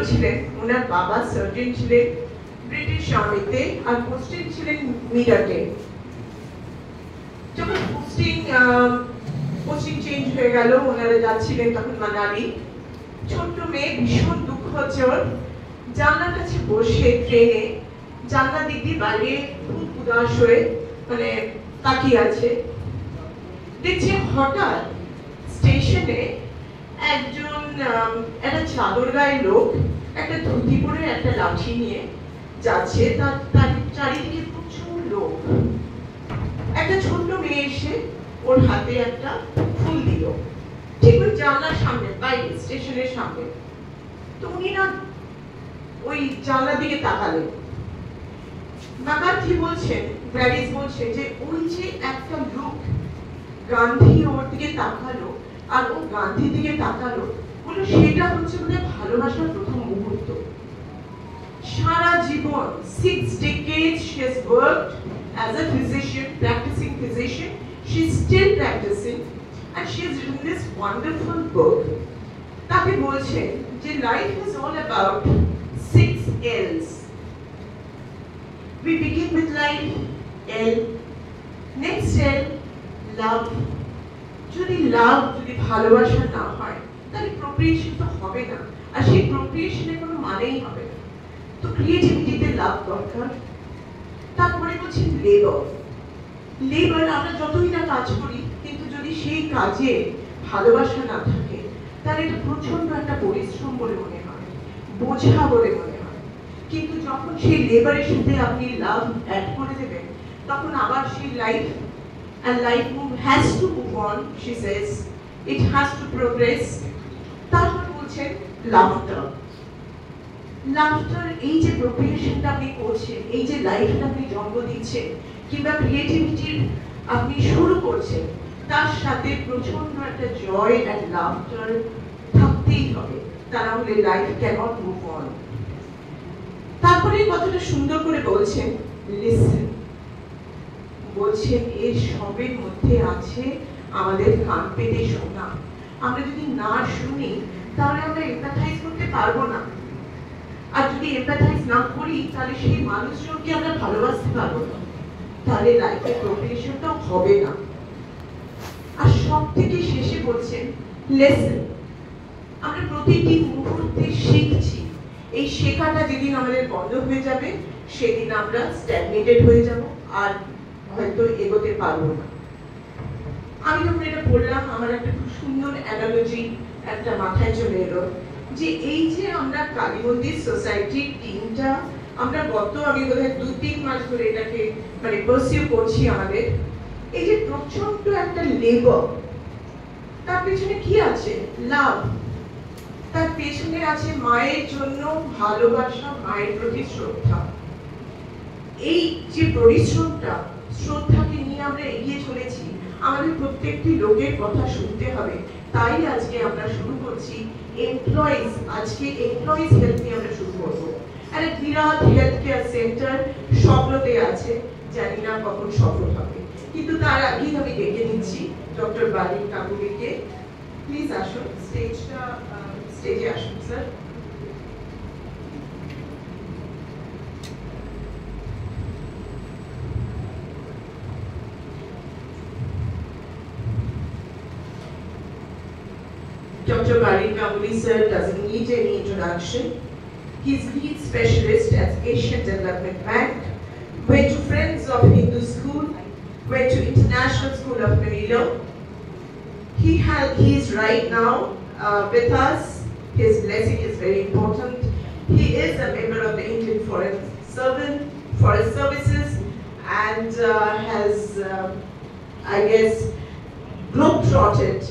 ছিলেন, ওনার বাবা সার্জন ছিলেন ব্রিটিশ আর্মিতে আর পোস্টিং ছিলেন মিরাটে। যখন পোস্টিং চেঞ্জ হয়ে গেল, ওনারা যাচ্ছিলেন তখন মানালি। ছোট্ট মেয়ে ভীষণ দুঃখ হচ্ছে ওর, জানলার কাছে বসে ট্রেনে জানলার দিক দিয়ে বাইরে খুব উদাস হয়ে মানে তাকিয়ে আছে। দেখছে হঠাৎ স্টেশনে একজন একটা চাদর গায়ে লোক একটা ধুতি পরে একটা লাঠি নিয়ে যাচ্ছে, তার চারিদিকে প্রচুর লোক। একটা ছোট্ট মেয়ে এসে ওর হাতে একটা ফুল দিল, ঠিক ওই জানলার সামনে, বাইরে স্টেশনের সামনে। তো উনি না ওই জানলার দিকে তাকালেন। ম্যাকার্থি বলছেন, গ্ল্যাডিস বলছেন যে ওই যে একটা লোক গান্ধী ওর দিকে তাকালো আর ও গান্ধীর দিকে তাকালো, বলে সেটা হচ্ছে মানে ভালোবাসার প্রথম মুহূর্ত। সারা জীবন 6 decades she has worked as a physician, practicing physician. She's still practicing and she has written this wonderful book. তাকে বলছেন যে life is all about 6 L's. We begin with life, L. Next L, love. যদি ভালোবাসা না হয় তাহলে প্রোক্রিয়েশন তো হবে না, আর সেই প্রোক্রিয়েশনের কোনো মানেই হবে না। তো ক্রিয়েটিভিটিতে লাভ দরকার। তারপরে বলছি লেবার, আমরা যতই না কাজ করি কিন্তু যদি সেই কাজে ভালোবাসা না থাকে তাহলে এটা প্রচন্ড একটা পরিশ্রম বলে মনে হয়, বোঝা বলে মনে হয়। কিন্তু যখন সেই লেবারের সাথে আপনি লাভ অ্যাড করে দেবেন তখন আবার সেই life, and life has to move on, she says. It has to progress. তারপর বলছেন লাফটার, এই যে প্রক্রিয়েশনটা আপনি করছেন, এই যে লাইফটা আপনি জন্ম দিচ্ছেন কিংবা ক্রিয়েটিভিটির আপনি শুরু করছেন, তার সাথে প্রচন্ড একটা জয় অ্যান্ড লাফটার থাকতেই হবে, তা না হলে লাইফ ক্যানট মুভ অন। তারপরে কথাটা সুন্দর করে বলছেন লিসেন, বলছেন এর সবের মধ্যে আছে আমাদের কান পেতে শোনা। আমরা যদি না শুনি তাহলে আমরা এমপ্যাথাইজ করতে পারবো না, আর যদি এমপ্যাথাইজ না করি তাহলে সেই মানুষজনকে আমরা ভালোবাসতে পারবো না, তাহলে লাইফের প্রোগ্রেশনটাও হবে না। আর সব থেকে শেষে বলছেন লেসন, আমরা প্রতিটি মুহূর্তে শিখছি। এই শেখাটা যেদিন আমাদের বন্ধ হয়ে যাবে সেদিন আমরা স্ট্যাগনেটেড হয়ে যাব আর হয়তো এগোতে পারবো না। আমি যখন এটা পড়লাম আমার একটা খুব সুন্দর অ্যানালজি একটা মাথায় চলে এলো, যে এই যে আমরা কালী মন্দির সোসাইটির টিমটা আমরা আমি বোধহয় 2-3 মাস ধরে এটাকে মানে পারসিউ করছি, আমাদের এই যে প্রচন্ড একটা লেবার, তার পেছনে কি আছে? লাভ। তার পেছনে আছে মায়ের জন্য ভালোবাসা, মায়ের প্রতি শ্রদ্ধা। এই যে পরিশ্রমটা, শ্রদ্ধাকে নিয়ে আমরা এগিয়ে চলেছি, আমাদের প্রত্যেকটি লোকের কথা শুনতে হবে। তাই আজকে আমরা শুরু করছি এমপ্লয়িজ, আজকে এমপ্লয়িজ হেলথ নিয়ে আমরা শুরু করবো। আর এক বিরাট হেলথ কেয়ার সেন্টার স্বপ্নতে আছে, জানি না কখন সফল হবে, কিন্তু তার আগেই আমি ডেকে নিচ্ছি ডক্টর বালিন কাকুলিকে। প্লিজ আসুন, স্টেজে আসুন sir. Dr. Balin Ganguly sir doesn't need any introduction. He's lead specialist at Asian Development Bank, went to Friends of Hindu School, went to International School of Manila. He is right now with us. His blessing is very important. He is a member of the Indian Forest Services and has, I guess, globetrotted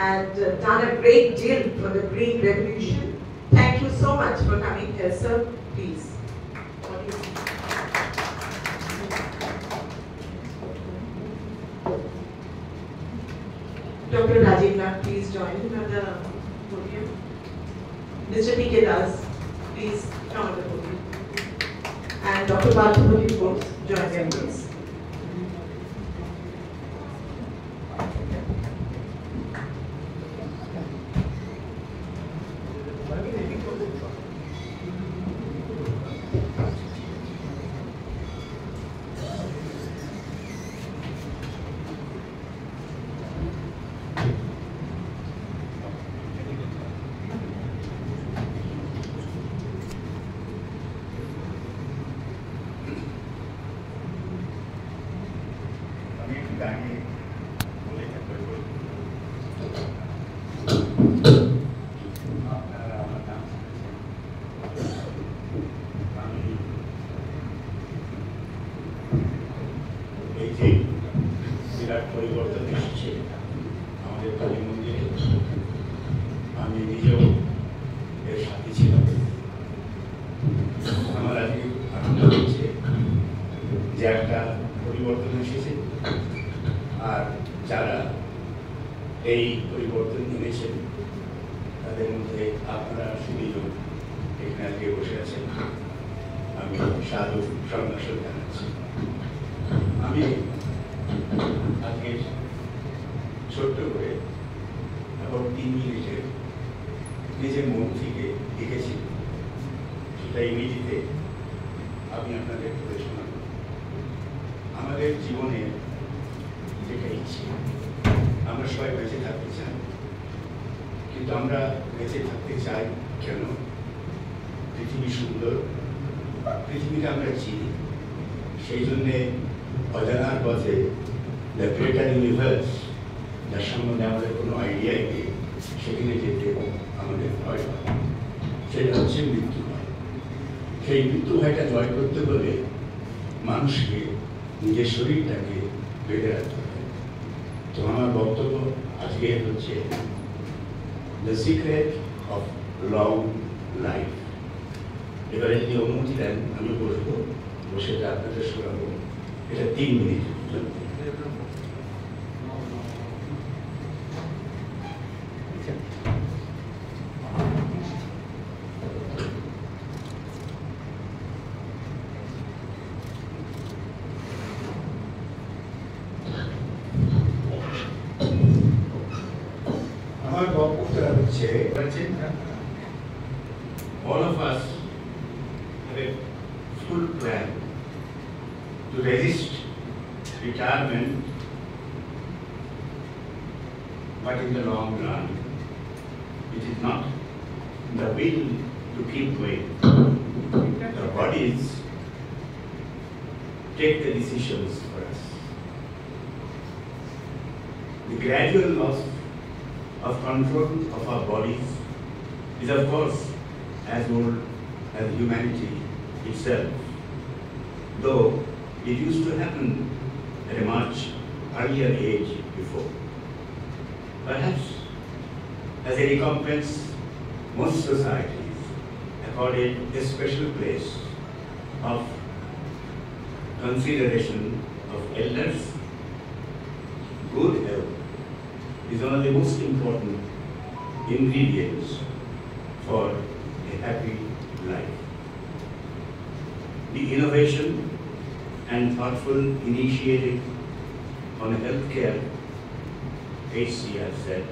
and done a great deal for the Green Revolution. Thank you so much for coming here, sir. Please. Dr. Rajiv Nath, please join him at the podium. Mr. P.K. Das, please come at the podium. And Dr. Parthabody, of course, join them, please. সাথে ছিলাম। আমার আজকে আনন্দ হচ্ছে যে একটা পরিবর্তন এসেছে, আর যারা এই পরিবর্তন এনেছেন তাদের মধ্যে আপনারা সুবিধা এখানে আজকে বসে আছেন। আমি সাধু সম্ভাষণ জানাচ্ছি। আমি আজকে ছোট্ট করে এবং 3 মিনিটে নিজের মন থেকে লিখেছি, সেটা ইংরেজিতে আমি আপনাদের পড়ে শোনাব। আমাদের জীবনে যেটা ইচ্ছে, আমরা সবাই বেঁচে থাকতে চাই, কিন্তু আমরা বেঁচে থাকতে চাই কেন? পৃথিবী সুন্দর, পৃথিবীটা আমরা চিনি, সেই জন্যে অজানার পথে দ্য গ্রেটার ইউনিভার্স, যার সম্বন্ধে আমাদের কোনো আইডিয়াই নেই, সেখানে যেতে আমাদের ভয় হয়। সেটা হচ্ছে মৃত্যু ভয়। সেই মৃত্যু ভয়টা জয় করতে হলে মানুষকে নিজের শরীরটাকে বেঁধে রাখতে হবে। তো আমার বক্তব্য আজকে হচ্ছে the secret of long life. এবারে যদি অনুমতি দেন আমি বসবো, বসে আপনাদের শোনাবো। এটা 3 মিনিটের জন্য। আমার বক্তব্যটা হচ্ছে all of us have a full plan to resist retirement, but in the long run, it is not the will to keep going. The bodies take the decisions for us. The gradual loss of control of our bodies is, of course, as old as humanity itself, though it used to happen at a much earlier age before. Perhaps as a recompense, most societies accorded a special place of consideration of elders. Good health is one of the most important ingredients for a happy life. The innovation and thoughtful initiative on healthcare, HCR said,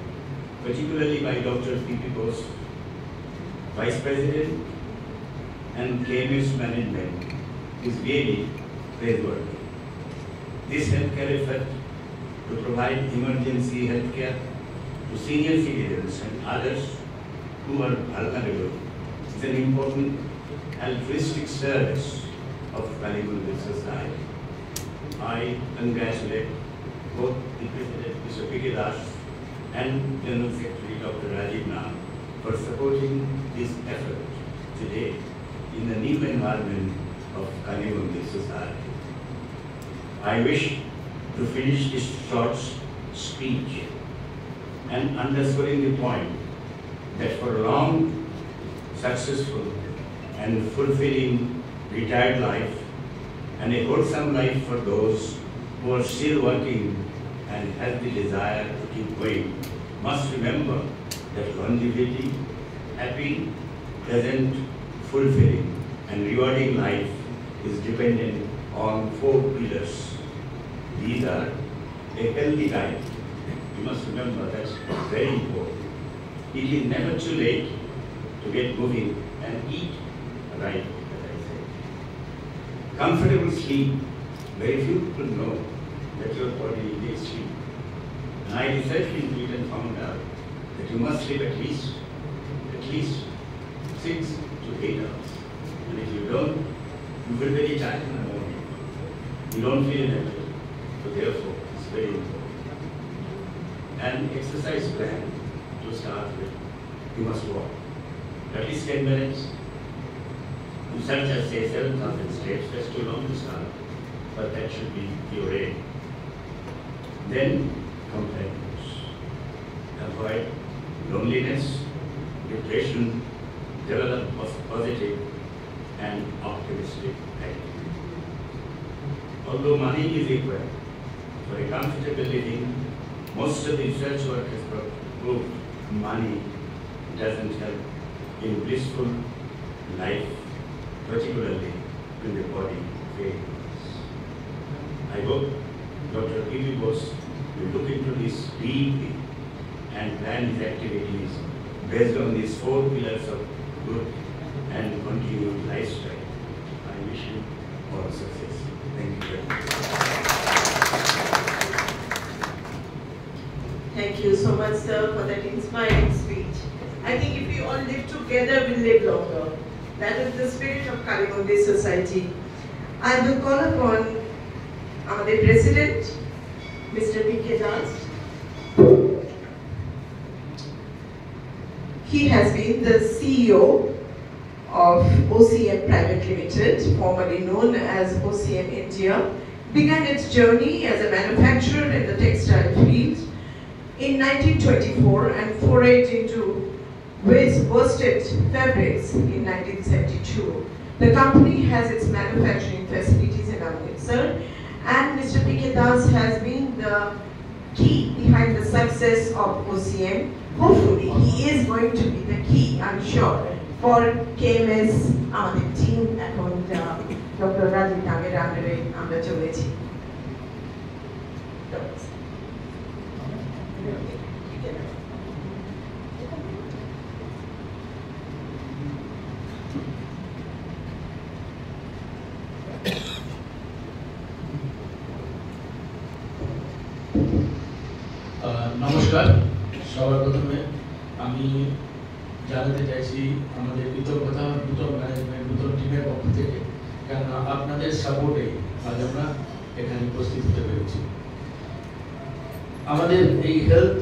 particularly by Dr. P.P. Bose, Vice President and KMS management, is really praiseworthy. This healthcare effort to provide emergency healthcare to senior citizens and others who are vulnerable is an important altruistic service of Kaligunga society. I congratulate both the President, Mr. P.K. Das, and General Secretary, Dr. Rajiv Nam, for supporting this effort today in the new environment of Kaligunga society. I wish to finish this short speech and underscoring the point that for a long, successful and fulfilling retired life and a wholesome life for those who are still working and have the desire to keep going, must remember that longevity, happy, pleasant, fulfilling and rewarding life is dependent on 4 pillars. These are a healthy diet. You must remember that's very important. It is never too late to get moving and eat right, as I said. Comfortable sleep. Very few people know that your body needs sleep. And I researched into it and found out that you must sleep at least 6 to 8 hours. And if you don't, you will be very tired in the morning. You don't feel energy. So therefore, it's very important. An exercise plan to start with, you must walk. At least 10 minutes. You search as say 7,000 steps, that's too long to start, but that should be your aim. Then companionship. Avoid loneliness, depression, positive and optimistic attitude. Although money is required for a comfortable living, most of the research work has proved money doesn't help in blissful life, particularly when the body fails. I hope Dr. P.V. Bose will look into this deeply and plan his activities based on these 4 pillars of good and continued lifestyle. I wish you all success. Thank you very much. Thank you so much, sir, for that inspiring speech. I think if we all live together, we'll live longer. That is the spirit of Kalimundi Society. I will call upon our President, Mr. P.K. Das. He has been the CEO of OCM Private Limited, formerly known as OCM India, began its journey as a manufacturer in the textile field in 1924 and forayed into worsted fabrics in 1972. The company has its manufacturing facilities in Amritsar, and Mr. P.K. Das has been the key behind the success of OCM. Hopefully, he is going to be the key, I'm sure, for KMS, আমাদের team এখন Dr. Rajiv Nager আন্ডারে আমরা চলেছি। নমস্কার, সবার প্রথমে আমি জানাতে চাইছি আমাদের কৃতজ্ঞতা নূতন ম্যানেজমেন্ট নূতন টিমের পক্ষ থেকে, কেননা আপনাদের সাপোর্টে আজ আমরা এখানে উপস্থিত হতে পেরেছি। আমাদের এই হেলথ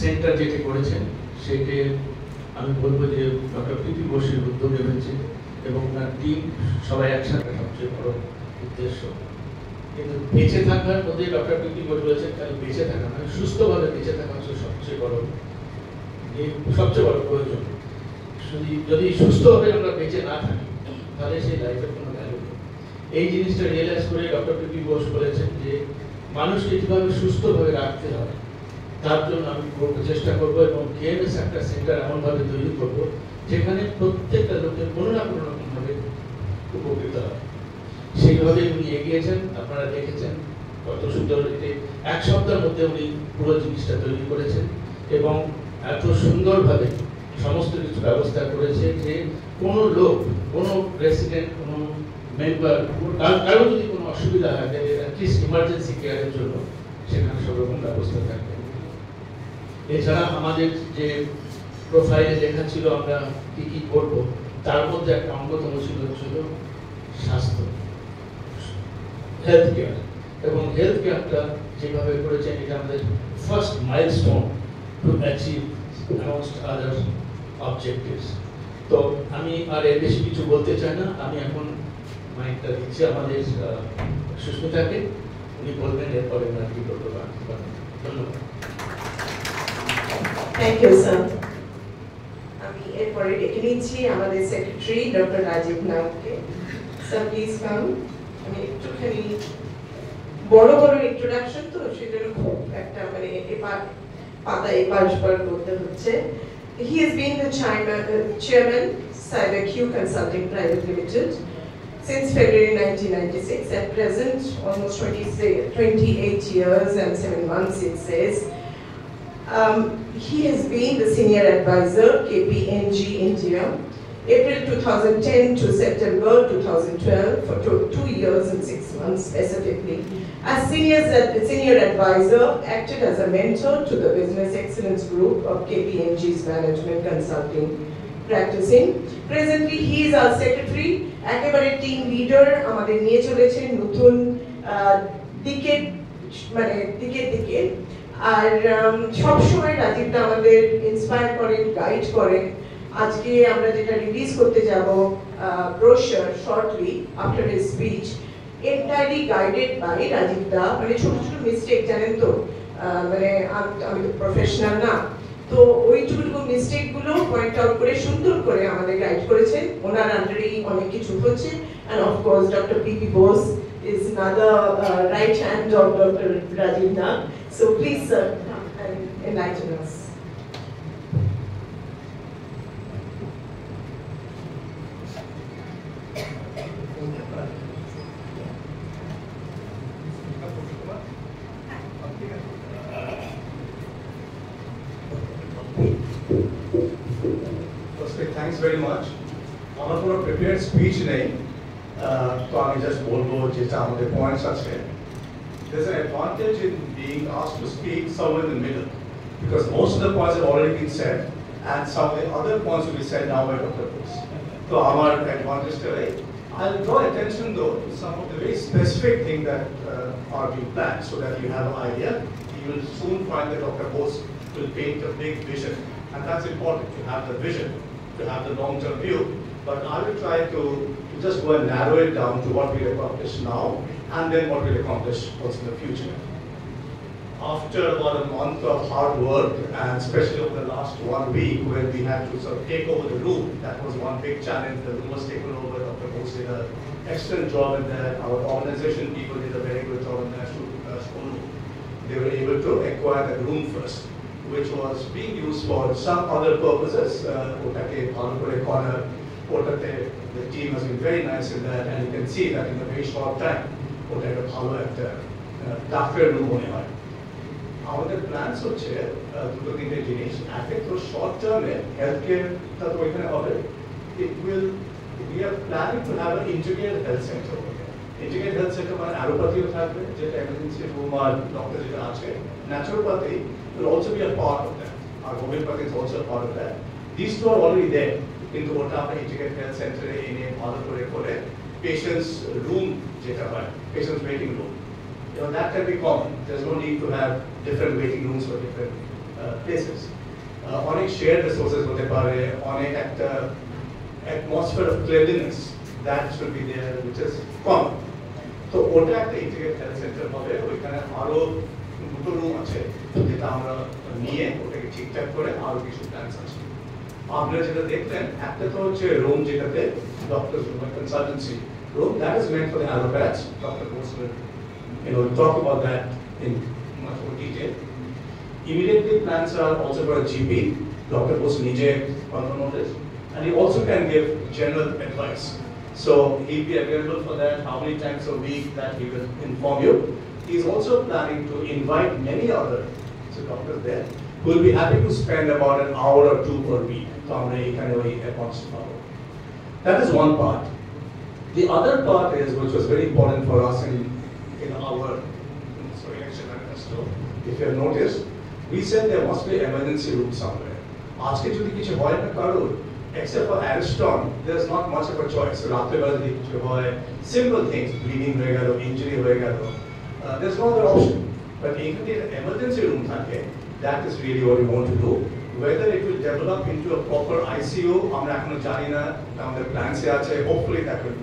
সেন্টার যেটি করেছেন সেটি আমি বলবো যে ডক্টর পিপি বোসের উদ্যোগে হয়েছে এবং তার টিম সবাই একসাথে সবচেয়ে বড় উদ্দেশ্য। কিন্তু বেঁচে থাকার মধ্যে ডক্টর পিপি বোস বলেছেন খালি বেঁচে থাকা নয়, সুস্থভাবে বেঁচে থাকা হচ্ছে সবচেয়ে বড় প্রয়োজন। যদি সুস্থভাবে আমরা বেঁচে না থাকি তাহলে সেই লাইফের কোনো ভ্যালু নেই। এই জিনিসটা রিয়েলাইজ করে ডক্টর পিপি বোস বলেছেন যে মানুষকে কিভাবে সুস্থভাবে রাখতে হয় তার জন্য আমি চেষ্টা করবো এবং কেএমএস একটা সেন্টার এমনভাবে তৈরি করবো যেখানে প্রত্যেকটা লোকের কোনো না কোনো রকমভাবে উপকৃত হয়। সেইভাবে উনি এগিয়েছেন, আপনারা দেখেছেন কত সুন্দর। এক সপ্তাহের মধ্যে উনি পুরো জিনিসটা তৈরি করেছেন এবং এত সুন্দরভাবে সমস্ত কিছু ব্যবস্থা করেছে যে কোনো লোক, কোনো রেসিডেন্ট, কোনো মেম্বার, কারো যদি কোনো অসুবিধা হয় তাহলে অ্যাটলিস্ট ইমার্জেন্সি কেয়ারের জন্য সেখানে সব রকম ব্যবস্থা থাকবে। এছাড়া আমাদের যে প্রোফাইলে লেখা ছিল আমরা কি কি করব, তার মধ্যে একটা অন্যতম ছিল স্বাস্থ্য, হেলথ কেয়ার। এবং হেলথ কেয়ারটা যেভাবে করেছেন এটা আমাদের first milestone to achieve amongst other objectives. তো আমি আর এর বেশি কিছু বলতে চাই না, আমি এখন মাইকটা দিচ্ছি আমাদের সুস্মিতাকে, উনি বলবেন এরপরে আমরা কি করবো। ধন্যবাদ। Thank you sir. আমি এরপরে ডেকে নিচ্ছি আমাদের সেক্রেটারি ডক্টর রাজীব নাগকে। Sir please come. আমি একটুখানি বড় বড় ইন্ট্রোডাকশন তো সেজন্য খুব একটা মানে পাতা এপার করতে হচ্ছে। He has been the chairman CyberQ Consulting Private Limited since February 1996. At present, almost 28 years and 7 months it says. He has been the senior advisor, KPMG India, April 2010 to September 2012 for 2 years and 6 months specifically. As senior advisor, acted as a mentor to the Business Excellence Group of KPMG's management consulting practicing. Presently, he is our secretary, একেবারে team leader, আমাদের নিয়ে চলেছেন নতুন দিকে আর সবসময় রাজীবটা আমাদের inspire করেন, guide করেন। আজকে আমরা যেটা রিলিজ করতে যাব ব্রোশার shortly after his speech, entirely guided by Rajiv Da, মানে ছোট ছোট মিস্টেক জানেন তো, মানে আমি তো প্রফেশনাল না, তো ওই ছোট ছোট মিস্টেক গুলো পয়েন্ট আউট করে সুন্দর করে আমাদের গাইড করেছেন। অনেক কিছু হচ্ছে, and of course Dr. P.P. Bose is another right hand of Dr. Rajiv Nag. So please sir, come and enlighten us. Thanks very much. আমার কোনো prepared speech নেই, তো আমি just বলবো যেটা আমাদের points আছে. There's an advantage in being asked to speak somewhere in the middle, because most of the points have already been said, and some of the other points will be said now by Dr. Bose. So our advantage today. I'll draw attention though to some of the very specific things that are being planned, so that you have an idea. You will soon find that Dr. Bose will paint a big vision, and that's important to have the vision, to have the long-term view. But I will try to just go and narrow it down to what we accomplish now, and then what we'll accomplish also in the future. After about a month of hard work, and especially over the last 1 week, where we had to sort of take over the room, that was one big challenge. The room was taken over. Dr. Bose did an excellent job in that. Our organization people did a very good job in that school. They were able to acquire the room first, which was being used for some other purposes. The team has been very nice in that, and you can see that in a very short time, doctor room hone hoy. আমাদের plans হচ্ছে দুটো তিনটে জিনিস। একে তো short টার্মে health কেয়ারটা তো ওইখানে হবে। we are planning to have an integrated health center over there. Integrated health center মানে অ্যালোপ্যাথিও থাকবে, যেটা এমার্জেন্সি রুম আর ডক্টর যেটা আছে, naturopathy will also be a part of that. Our homeopathy is also a part of that. These two are already there. কিন্তু ওটা আমরা integrated health center এ এনে ভালো করে patients room যেটা হয়, patients waiting room, that can be common. There's no need to have different waiting rooms for different places. অনেক shared resources হতে পারে, অনেক একটা atmosphere of cleanliness that should be there, which is common. তো ওটা একটা integrated health center হবে। ওইখানে আরো দুটো রুম আছে, যেটা আমরা নিয়ে ওটাকে ঠিকঠাক করে আরো কিছু প্ল্যানস আছে। আপনারা যেটা দেখলেন, একটা তো হচ্ছে রুম যেটাতে doctors room, consultancy room, that is meant for the allopaths. Dr. Bose will talk about that in much more detail. Immediately plans are also for a GP. Dr. Bose nije on this, and he also can give general advice. So he'll be available for that, how many times a week that he will inform you. He's also planning to invite many other doctors there who will be happy to spend about an hour or two per week. That is one part. The other part is, which was very important for us in our election manifesto, if you have noticed, we said there must be emergency room somewhere. Aajke jodi kichu hoy na karor, except for Ariston, there's not much of a choice. Ratre bala jodi kichu hoy, simple things, bleeding hoye gelo, injury hoye gelo, there's no other option. But if the emergency room thake, that is really what we want to do. Whether it will develop into a proper ICU, আমরা এখনো জানি না, আমাদের প্ল্যানসে আছে, hopefully that will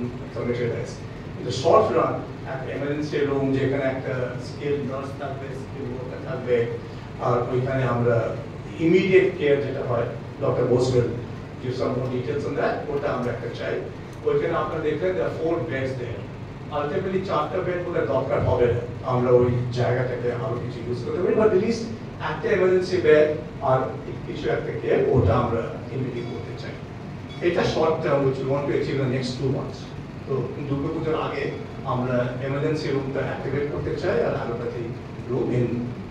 materialize. In the short run, একটা emergency room যেখানে একটা skilled nurse থাকবে, skilled worker থাকবে, আর ওইখানে আমরা immediate care যেটা হয়, Dr. Bose will give some more details on that, ওটা আমরা একটা চাই। ওইখানে আপনারা দেখলেন there are 4 beds there. Ultimately 4টা বেড বলে দরকার হবে না, আমরা ওই জায়গাটাকে আরো কিছু ইউজ করতে পারি, but at least একটা emergency bed আর কিছু একটা কেয়ার ওটা আমরা ইমিডিয়েটলি করতে চাই। এটা short term which we want to achieve in the next 2 months. তো দুর্গাপূজার আগে আমরা এমার্জেন্সি রুমটা অ্যাক্টিভেট করতে চাই, আর allopathy room in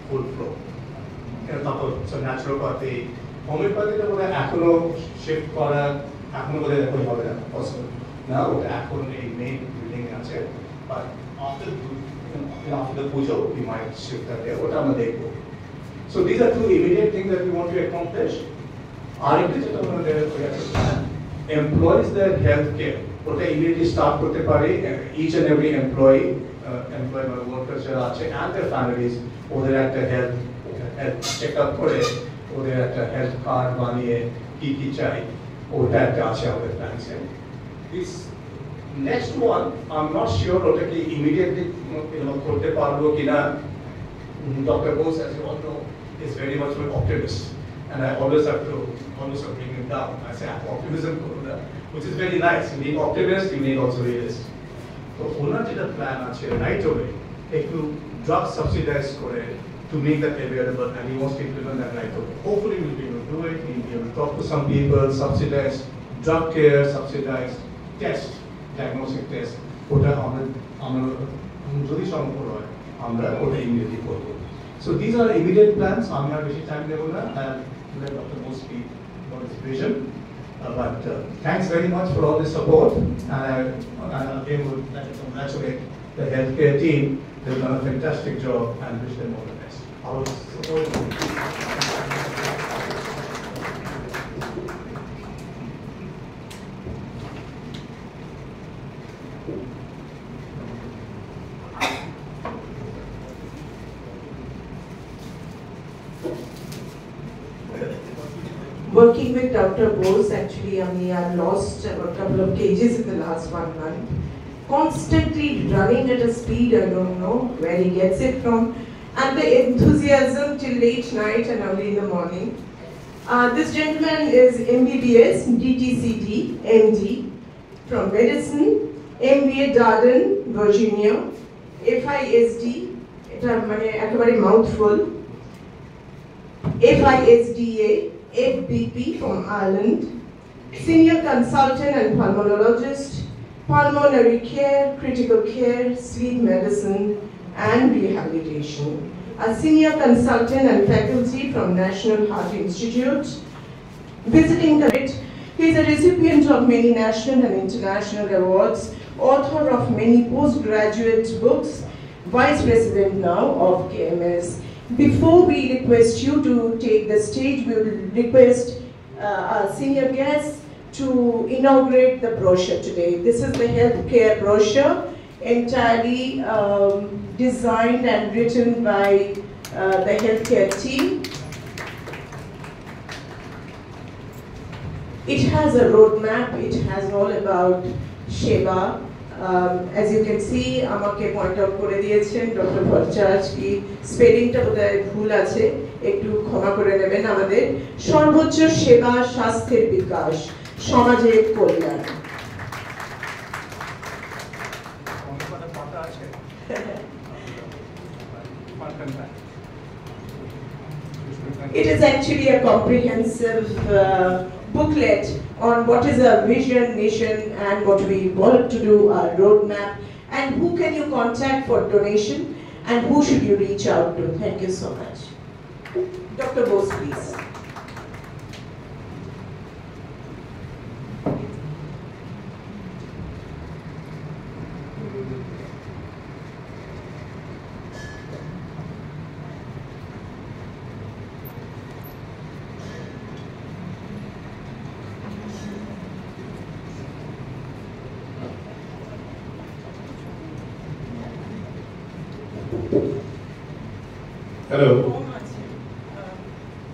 full flow. তারপর ন্যাচুরোপ্যাথি, হোমিওপ্যাথিটা বোধ হয় এখনো শিফট করা এখনো বোধ হয় হবে না, পসিবল না, ওটা এখন এই মেইন বিল্ডিং আছে, but after the pujo we might shift that there, ওটা আমরা দেখবো। So these are 2 immediate things that we want to accomplish. আরেকটা যেটা আমাদের employees their health care, ওটা immediately start করতে পারে। each and every employee workers যারা আছে and their families, ওদের একটা health check up করে, ওদের একটা health card বানিয়ে কি কি চাই ওটা একটা আছে আমাদের প্ল্যানসে। This next one I'm not sure ওটা কি immediately করতে পারবো কিনা। Dr. Bose, as you all know, is very much an optimist, and I always have to bring him down. I say optimism, which is very nice. You need optimists, you need also realists. So, onar jeta plan ache right away, ekটু drug subsidized kore to make that available, and he wants to implement that right away. Hopefully, we'll be able to do it. We'll be able to talk to some people, subsidize drug care, subsidize test, diagnostic test. ওটা আমরা যদি সম্ভব হয় আমরা ওটা immediately করব। So these are immediate plans. আমি আর বেশি টাইম দেব না। Let Dr. Bose speak about his vision. But thanks very much for all the support, and I again would like to congratulate the healthcare team. They've done a fantastic job and wish them all the best. I will support you. Working with Dr. Bose, actually, I've lost a couple of kgs in the last 1 month. Constantly running at a speed, I don't know where he gets it from, and the enthusiasm till late night and early in the morning. This gentleman is MBBS, DTCD, MD, from medicine, MBA Darden, Virginia, FISD, it's a mouthful, FISDA, FBP from Ireland, senior consultant and pulmonologist, pulmonary care, critical care, sleep medicine, and rehabilitation. A senior consultant and faculty from National Heart Institute. Visiting he is a recipient of many national and international awards, author of many postgraduate books, vice president now of KMS. Before we request you to take the stage, we will request our senior guests to inaugurate the brochure today. This is the healthcare brochure, entirely designed and written by the healthcare team. It has a roadmap, it has all about Sheba. As you can see, আমাকে point out করে দিয়েছেন doctor Bhattacharya কি স্পেলিংটা বোধহয় ভুল আছে, একটু ক্ষমা করে নেবেন আমাদের। সর্বোচ্চ সেবা, স্বাস্থ্যের বিকাশ, সমাজের কল্যাণ। It is actually a comprehensive booklet on what is our vision, mission, and what we want to do, our roadmap, and who can you contact for donation, and who should you reach out to. Thank you so much. Dr. Bose, please. Hello.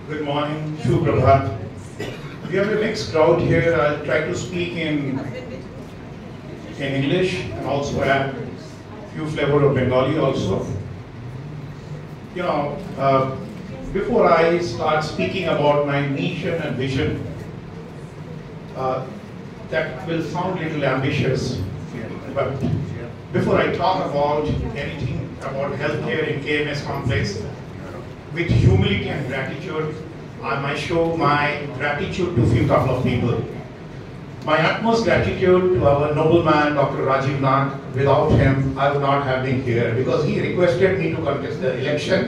Good morning. Shubh Prabhat. We have a mixed crowd here. I'll try to speak in English and also add a few flavor of Bengali also. You know, before I start speaking about my mission and vision, that will sound a little ambitious, but before I talk about anything about healthcare in KMS complex, with humility and gratitude, I might show my gratitude to a few couple of people. My utmost gratitude to our nobleman, Dr. Rajiv Nath. Without him, I would not have been here because he requested me to contest the election.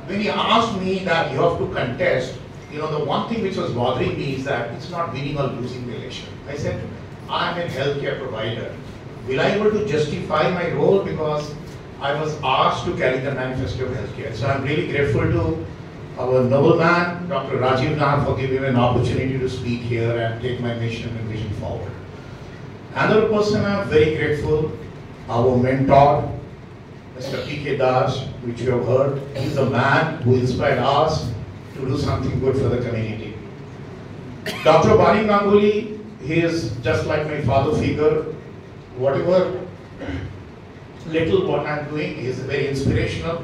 When he asked me that you have to contest, you know, the one thing which was bothering me is that it's not winning or losing the election. I said, I'm a healthcare provider. Will I be able to justify my role because I was asked to carry the manifesto of healthcare. So I'm really grateful to our nobleman, Dr. Rajiv Nath, for giving me an opportunity to speak here and take my mission and vision forward. Another person I'm very grateful, our mentor, Mr. P.K. Das, which you have heard. He's the man who inspired us to do something good for the community. Dr. Bani Ganguly, he is just like my father figure. Whatever little what I'm doing is very inspirational,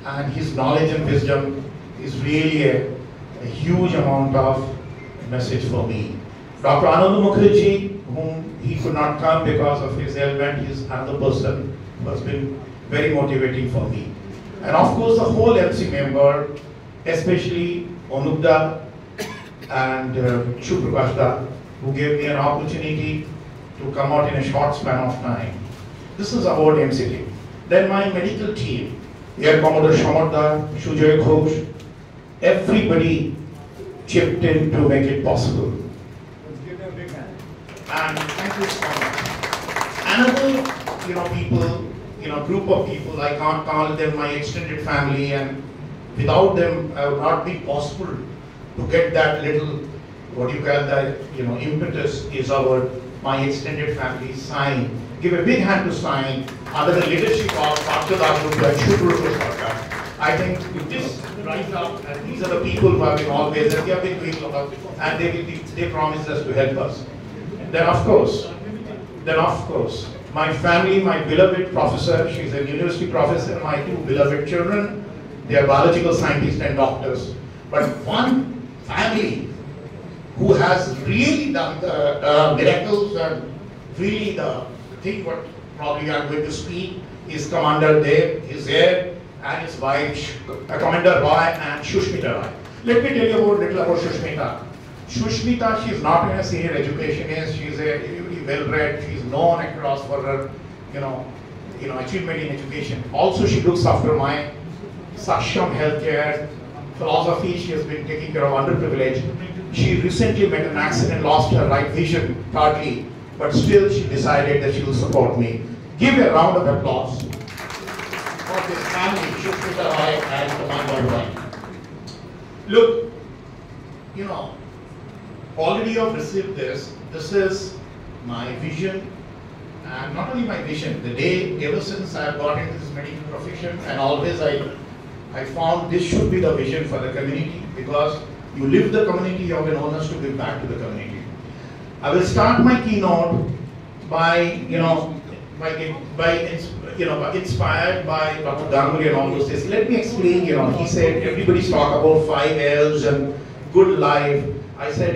and his knowledge and wisdom is really a huge amount of message for me. Dr. Anand Mukherjee, whom he could not come because of his ailment, is another person who has been very motivating for me. And of course the whole MC member, especially Onugda and Shuprakash, who gave me an opportunity to come out in a short span of time. This is about MCT. Then my medical team, Air Commodore Shamarda, Shujoy Ghosh, everybody chipped in to make it possible. Let's give them a big hand. And thank you so much. Another, people, group of people, I can't call them my extended family, and without them, I would not be possible to get that little, what you call that, impetus is my extended family. Sign. Give a big hand to Sign under the leadership of Dr. Dashmukh and Shubhru. I think with this rise up, and these are the people who have been always, and they have been doing a lot, and they promised us to help us. Then of course, my family, my beloved professor, she's a university professor, my two beloved children, they are biological scientists and doctors. But one family who has really done the miracles and really the thing what probably I'm going to speak is Commander Dev, his heir, and his wife, Commander Roy and Shushmita Roy. Let me tell you a little about Shushmita. Shushmita, she's not in a senior educationist, she's a well-bred, she's known across for her, achievement in education. Also, she looks after my Saksham healthcare philosophy. She has been taking care of underprivileged. She recently met an accident, lost her right vision partly, but still she decided that she will support me. Give a round of applause for this family, Shushmita Roy and Commander Roy. Look, already you have received this. This is my vision, and not only my vision, the day ever since I have got into this medical profession, and always I found this should be the vision for the community, because you live the community, you have an onus to give back to the community. I will start my keynote by, inspired by Dr. Ganguly and all those things. Let me explain, he said everybody's talk about 5 L's and good life. I said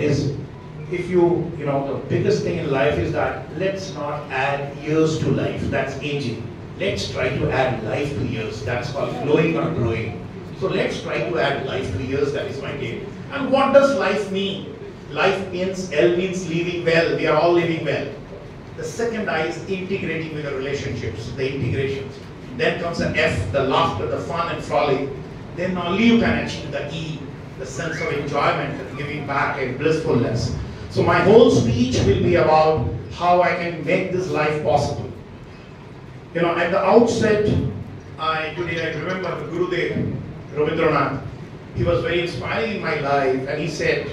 if you, the biggest thing in life is that let's not add years to life, that's aging. Let's try to add life to years, that's called glowing or growing. So let's try to add life to years, that is my game. And what does life mean? Life means, L means living well, we are all living well. The second I is integrating with the relationships, the integrations. Then comes the F, the laughter, the fun and frolic. Then only you can achieve the E, the sense of enjoyment and giving back and blissfulness. So my whole speech will be about how I can make this life possible. At the outset, I remember the Gurudev, Rabindranath. He was very inspiring in my life, and he said,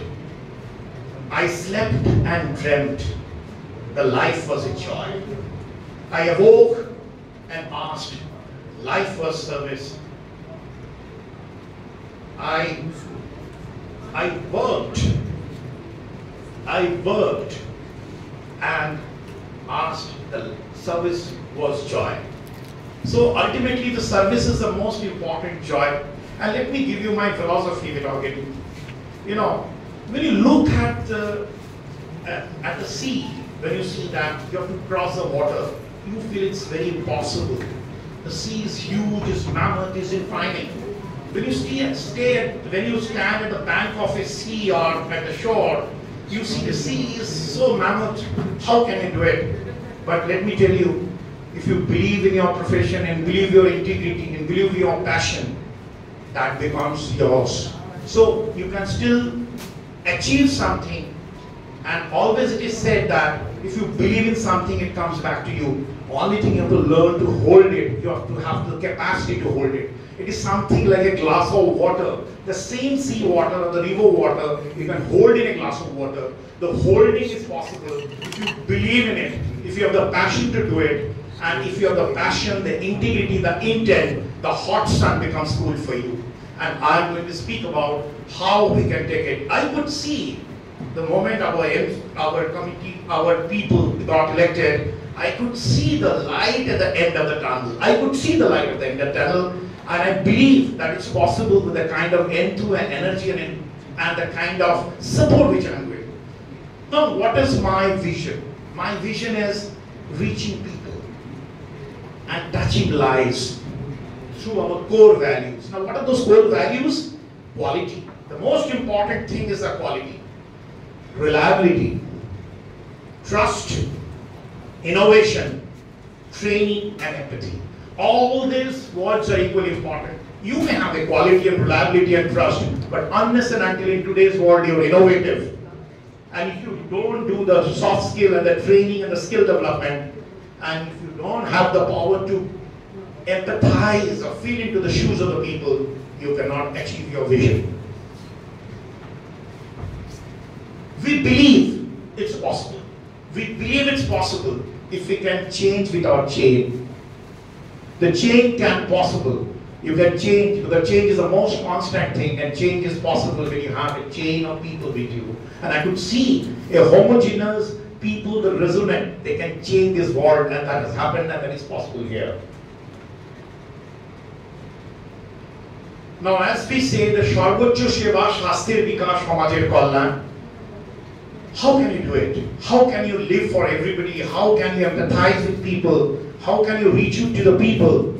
I slept and dreamt, the life was a joy. I awoke and asked, life was service. I worked and asked, the service was joy. So ultimately the service is the most important joy. And let me give you my philosophy without getting, when you look at the sea, when you see that you have to cross the water, you feel it's very impossible. The sea is huge, it's mammoth, it's infinite. When you stand at the bank of a sea or at the shore, you see the sea is so mammoth, how can you do it? But let me tell you, if you believe in your profession and believe your integrity and believe your passion, that becomes yours. So you can still achieve something, and always it is said that if you believe in something, it comes back to you. Only thing you have to learn to hold it. You have to have the capacity to hold it. It is something like a glass of water. The same sea water or the river water, you can hold in a glass of water. The holding is possible if you believe in it, if you have the passion to do it, and if you have the passion, the integrity, the intent, the hot sun becomes cool for you. And I'm going to speak about how we can take it. I could see the moment our committee, our people got elected, I could see the light at the end of the tunnel. I could see the light at the end of the tunnel, And I believe that it's possible with the kind of end-to-end energy and the kind of support which I'm doing. Now, what is my vision? My vision is reaching people and touching lives through our core values. Now, what are those core values? Quality. The most important thing is the quality. Reliability, trust, innovation, training, and empathy. All these words are equally important. You may have a quality and reliability and trust, but unless and until in today's world you're innovative, and if you don't do the soft skill and the training and the skill development, and if you don't have the power to empathize or feel into the shoes of the people, you cannot achieve your vision. We believe it's possible. We believe it's possible if we can change without change. The change can possible. You can change, because change is the most constant thing, and change is possible when you have a chain of people with you. And I could see a homogeneous people that resonate, they can change this world, and that has happened, and that is possible here. Now, as we say, the Sarvochcho Seva Shastir Vikash Samajer Kalyan, how can you do it? How can you live for everybody? How can you empathize with people? How can you reach out to the people?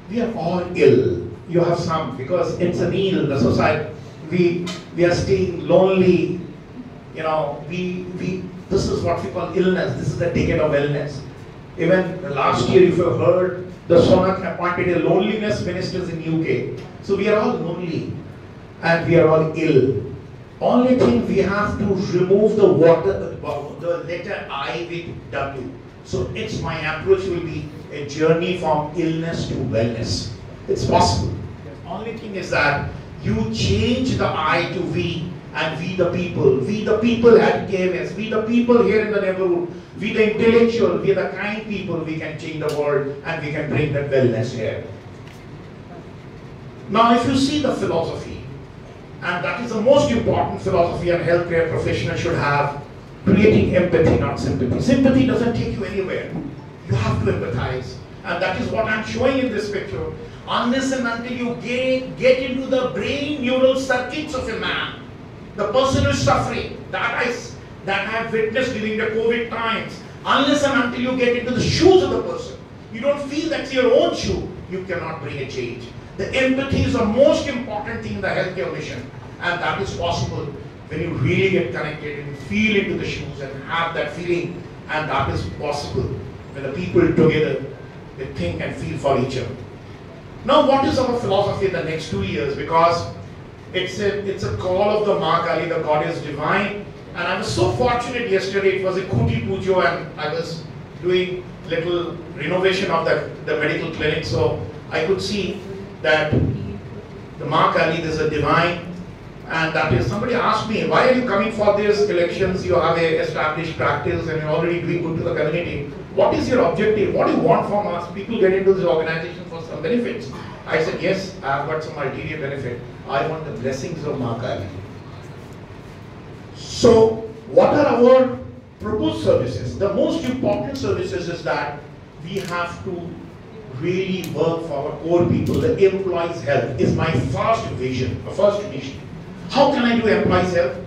We are all ill. You have some, because it's an ill, the society. We are staying lonely. You know, this is what we call illness. This is the decade of illness. Even last year, if you heard, the Sonak appointed a loneliness ministers in UK. So we are all lonely and we are all ill. Only thing, we have to remove the letter I with W. So my approach will be a journey from illness to wellness. It's possible. The only thing is that you change the I to we, and we the people. We the people at KMS. We the people here in the neighborhood. We the intellectual. We the kind people. We can change the world and we can bring that wellness here. Now, if you see the philosophy, and that is the most important philosophy a healthcare professional should have, creating empathy, not sympathy. Sympathy doesn't take you anywhere. You have to empathize. And that is what I'm showing in this picture. Unless and until you get into the brain neural circuits of a man, the person who is suffering, that I have witnessed during the COVID times, unless and until you get into the shoes of the person, you don't feel that's your own shoe, you cannot bring a change. The empathy is the most important thing in the healthcare mission, and that is possible when you really get connected and feel into the shoes and have that feeling, and that is possible when the people together, they think and feel for each other. Now, what is our philosophy in the next 2 years? Because it's a call of the Ma Kali, the goddess divine, and I was so fortunate yesterday. It was a Kuti Pujo, and I was doing little renovation of the medical clinic, so I could see that the Ma Kali is a divine. And that is, somebody asked me, why are you coming for these elections? You have a established practice and you're already doing good to the community. What is your objective? What do you want from us? People get into this organization for some benefits. I said, yes, I've got some ulterior benefit. I want the blessings of Ma Kali. So, what are our proposed services? The most important services is that we have to really work for our core people. The employees' health is my first vision, the first mission. How can I do employees' health?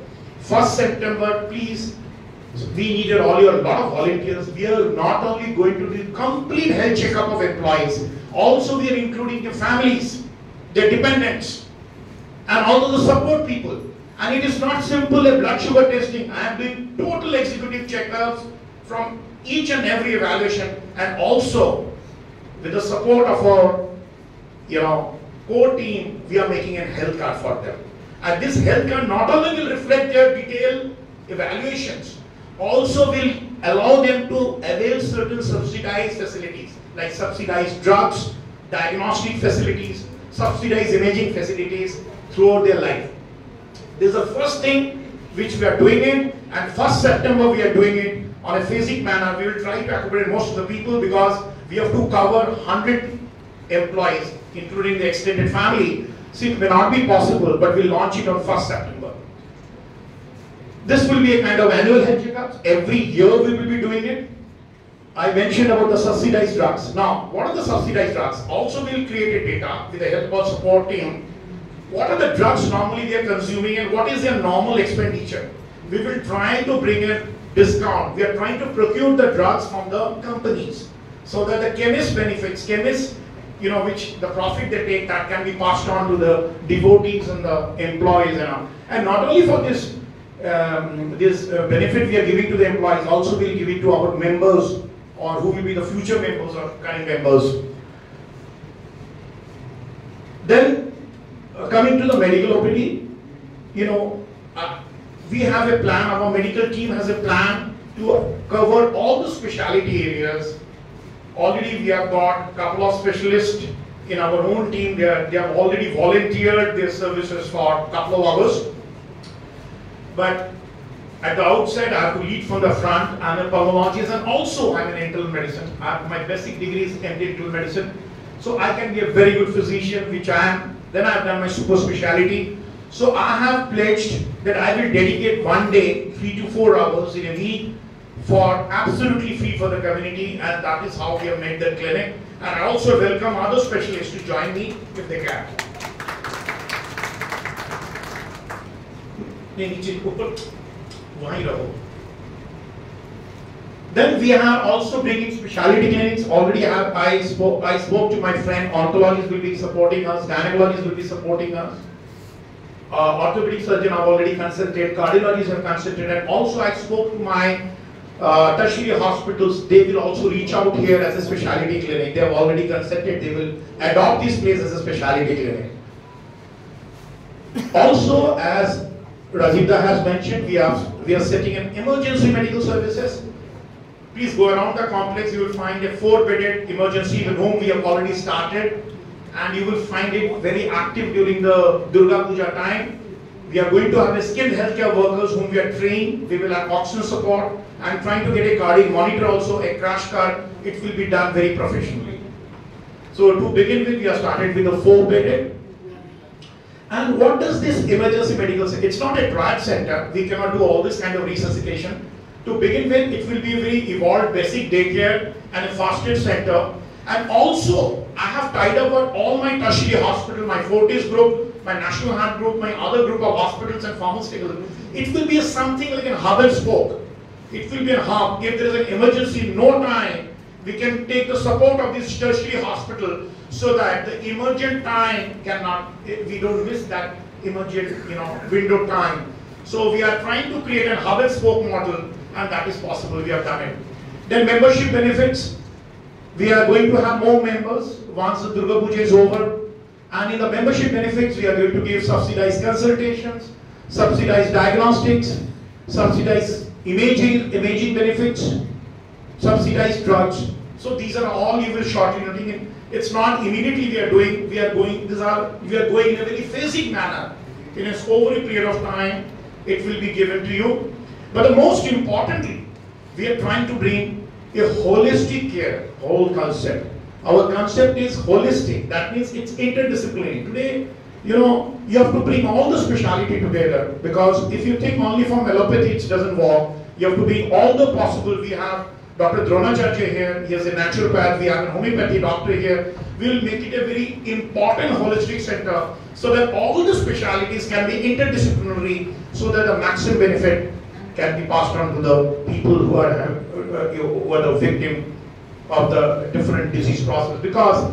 1st September, please, we needed a lot of volunteers. We are not only going to do complete health checkup of employees, also we are including their families, their dependents, and also the support people. And it is not simple a blood sugar testing. I am doing total executive checkups from each and every evaluation, and also with the support of our core team, we are making a health card for them. And this health card not only will reflect their detailed evaluations, also will allow them to avail certain subsidized facilities, like subsidized drugs, diagnostic facilities, subsidized imaging facilities throughout their life. This is the first thing which we are doing it, and 1st September we are doing it on a phasic manner. We will try to accommodate most of the people because we have to cover 100 employees, including the extended family. So it may not be possible, but we'll launch it on 1st September. This will be a kind of annual health checkups. Every year we will be doing it. I mentioned about the subsidized drugs. Now, what are the subsidized drugs? Also, we'll create a data with the help of support team. What are the drugs normally they are consuming and what is their normal expenditure? We will try to bring a discount. We are trying to procure the drugs from the companies so that the chemist benefits, which the profit they take, that can be passed on to the devotees and the employees and not only for this benefit we are giving to the employees, also we'll give it to our members or who will be the future members or current members. Then coming to the medical OPD, we have a plan, our medical team has a plan to cover all the specialty areas. Already we have got a couple of specialists in our own team. They have already volunteered their services for a couple of hours. But at the outset, I have to lead from the front. I'm a pulmonologist and also I'm an internal medicine. My basic degree is MD internal medicine. So I can be a very good physician, which I am. Then I've done my super specialty. So I have pledged that I will dedicate one day, 3 to 4 hours in a week for absolutely free for the community, and that is how we have made the clinic. And I also welcome other specialists to join me if they can. Then we are also bringing specialty clinics. Already I spoke to my friend, oncologists will be supporting us, gynecologists will be supporting us. Orthopedic surgeon have already consulted, cardiologists have consulted, and also I spoke to my tertiary hospitals. They will also reach out here as a specialty clinic. They have already consulted, they will adopt this place as a specialty clinic. Also, as Rajita has mentioned, we are setting an emergency medical services. Please go around the complex, you will find a 4-bedded emergency room we have already started, and you will find it very active during the Durga Puja time. We are going to have a skilled healthcare workers whom we are trained. We will have oxygen support and trying to get a cardiac monitor also, a crash cart. It will be done very professionally. So to begin with, we have started with a 4-bedded. And what does this emergency medical center? It's not a triad center. We cannot do all this kind of resuscitation. To begin with, it will be a very evolved basic daycare and a fast aid center. And also, I have tied up with all my tertiary hospital, my Fortis group, my National Heart group, my other group of hospitals and pharmaceuticals. It will be something like a hub and spoke. It will be a hub. If there is an emergency, no time, we can take the support of this tertiary hospital so that the emergent time we don't miss that emergent, window time. So we are trying to create a hub and spoke model, and that is possible. We have done it. Then membership benefits. We are going to have more members once the Durga Puja is over. And in the membership benefits, we are going to give subsidized consultations, subsidized diagnostics, subsidized imaging benefits, subsidized drugs. So these are all you will shortly noting. It's not immediately we are going in a very phasing manner. In a over a period of time, it will be given to you. But the most importantly, we are trying to bring a holistic care, whole concept. Our concept is holistic. That means it's interdisciplinary. Today, you have to bring all the speciality together, because if you think only from allopathy, it doesn't work. You have to bring all the possible. We have Dr. Dronacharya here. He is a naturopath. We have a homeopathy doctor here. We will make it a very important holistic center so that all the specialities can be interdisciplinary, so that the maximum benefit can be passed on to the people who are the victim of the different disease process. Because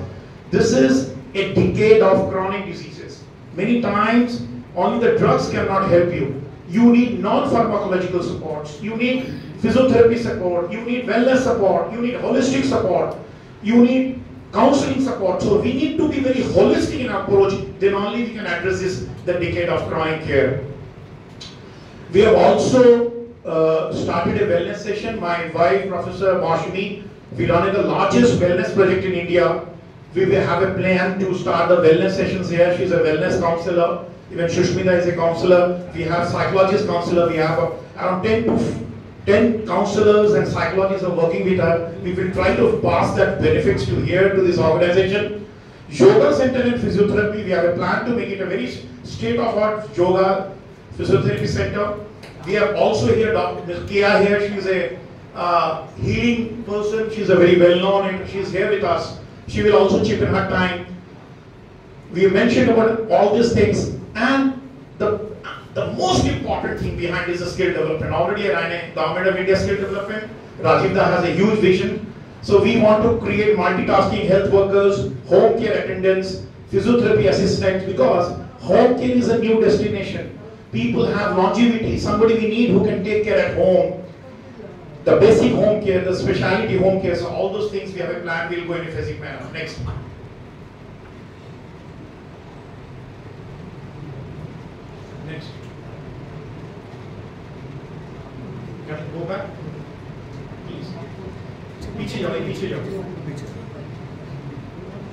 this is a decade of chronic diseases. Many times, only the drugs cannot help you. You need non-pharmacological supports. You need physiotherapy support. You need wellness support. You need holistic support. You need counseling support. So we need to be very holistic in our approach. Then only we can address the decade of chronic care. We have also started a wellness session. My wife, Professor Maushami, we run the largest wellness project in India. We will have a plan to start the wellness sessions here. She's a wellness counselor. Even Shushmita is a counselor. We have psychologist counselor. We have around 10 counselors and psychologists are working with her. We will try to pass that benefits to this organization. Yoga center and physiotherapy. We have a plan to make it a very state-of-the-art yoga physiotherapy center. We have also here Dr. Kia here. She is a healing person. She's a very well-known and she's here with us. She will also chip in her time. We have mentioned about all these things, and the most important thing behind is the skill development. Already at Government of India Skill Development, Rajivda has a huge vision. So we want to create multitasking health workers, home care attendants, physiotherapy assistants, because home care is a new destination. People have longevity, somebody we need who can take care at home. The basic home care, the specialty home care, so all those things we have a plan, we'll go in a phasic manner. Next. Next. Can you go back? Please. Piche jao, piche jao.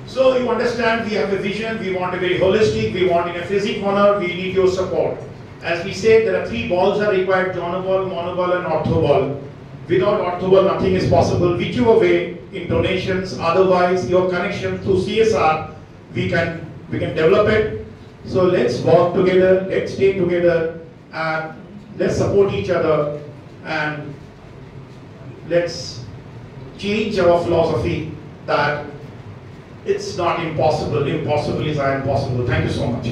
So you understand, we have a vision, we want a very holistic, we want in a physic manner, we need your support. As we said, there are 3 balls are required, jonoball, monoball and orthoball. Without orthoball, nothing is possible. Whichever way, in donations, otherwise your connection to CSR, we can develop it. So let's work together, let's stay together, and let's support each other, and let's change our philosophy that it's not impossible. Impossible is impossible. Thank you so much.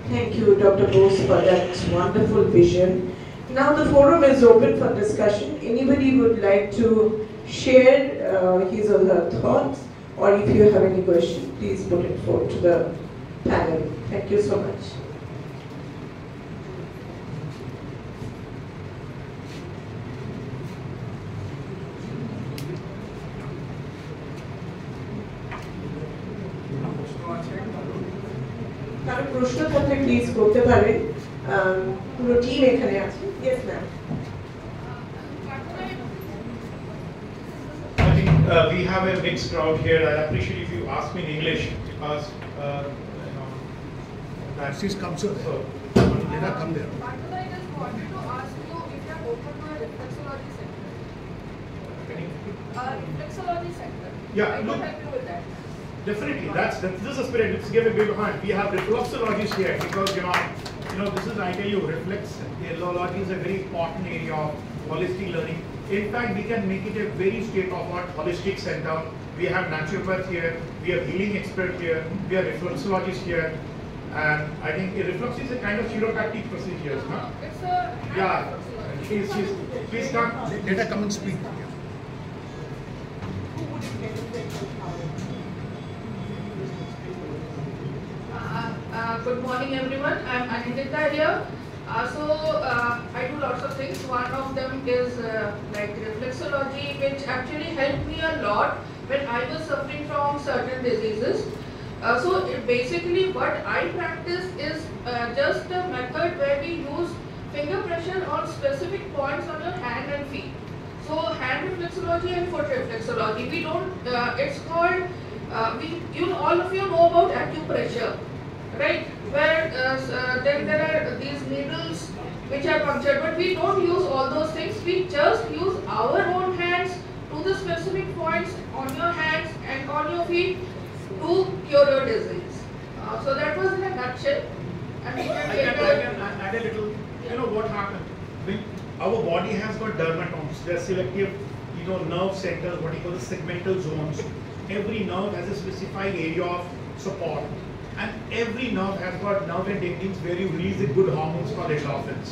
Thank you, Dr. Bose, for that wonderful vision. Now the forum is open for discussion. Anybody would like to share his or her thoughts, or if you have any question, please put it forward to the panel. Thank you so much. কারো প্রশ্ন থাকলে please করতে পারেন, পুরো team এখানে আছে। Yes, ma'am. I think we have a mixed crowd here. I appreciate if you ask me in English, because she's come, sir. So, let her come there. I just wanted to ask you if you have opened a reflexology center. Reflexology center. Yeah, I look. can help you with that. Definitely, this is a spirit. Let's give a big hand. We have reflexologists here because this is, I tell you, reflexology is a very important area of holistic learning. In fact, we can make it a very state-of-the-art holistic center. We have naturopath here, we have healing expert here, we have reflexologists here, and I think a reflux is a kind of chiropractic procedure, huh? It's a Yeah, please come. Let her come and speak. Good morning, everyone. I'm Anindita here. I do lots of things. One of them is like reflexology, which actually helped me a lot when I was suffering from certain diseases. Basically what I practice is just a method where we use finger pressure on specific points on your hand and feet. So hand reflexology and foot reflexology. We don't, it's called, all of you know about acupressure, right? Where then there are these needles which are punctured, but we don't use all those things. We just use our own hands to the specific points on your hands and on your feet to cure your disease. So that was in a nutshell. And we can I can add a little. You know what happened? Our body has got dermatomes. They're selective, nerve centers, what you call the segmental zones. Every nerve has a specified area of support. And every nerve has got nerve endings where you release the good hormones called endorphins.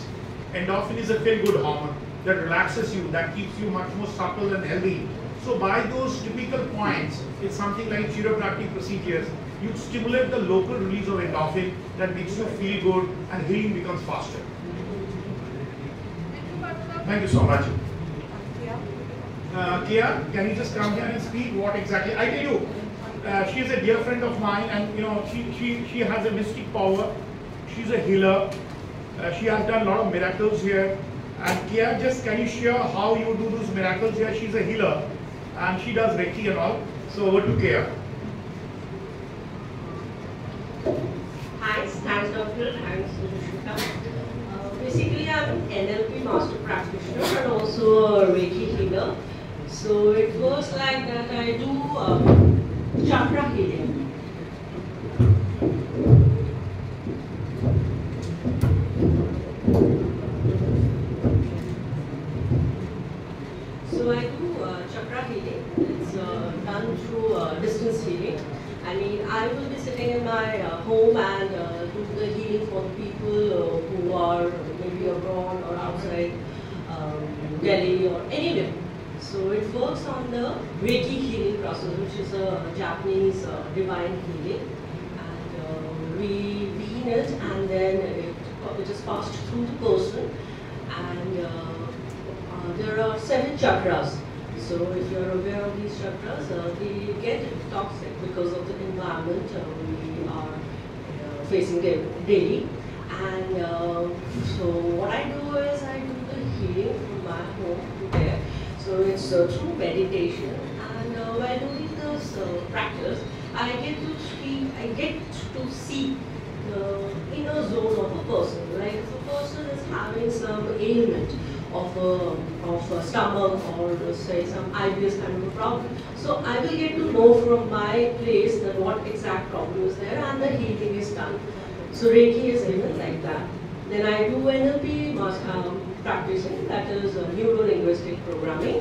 Endorphin is a feel-good hormone that relaxes you, that keeps you much more supple and healthy. So by those typical points, it's something like chiropractic procedures. You stimulate the local release of endorphin that makes you feel good and healing becomes faster. Thank you so much. Kia, can you just come here and speak what exactly? I tell you, she's a dear friend of mine, and she has a mystic power. She's a healer. She has done a lot of miracles here. And Kia, just can you share how you do those miracles here? She's a healer, and she does Reiki and all. So over to Kia. Hi, thanks Dr. Thanks Sushmita. Basically, I'm an NLP master practitioner and also a Reiki healer. So it goes like that. I do chakra healing. home and do the healing for the people who are maybe abroad or outside Delhi or anywhere. So it works on the Reiki healing process, which is a Japanese divine healing. And we wean it, and then it is passed through the person. And there are 7 chakras. So if you are aware of these chakras, they get toxic because of the environment we are facing daily. And so what I do is I do the healing from my home to there. So it's through meditation, and while doing this practice, I get to see the inner zone of a person. Like if a person is having some ailment of a stomach, or say some IBS kind of a problem, so I will get to know from my place that what exact problem is there, and the healing is done. So Reiki is given like that. Then I do NLP practicing, that is neuro-linguistic programming,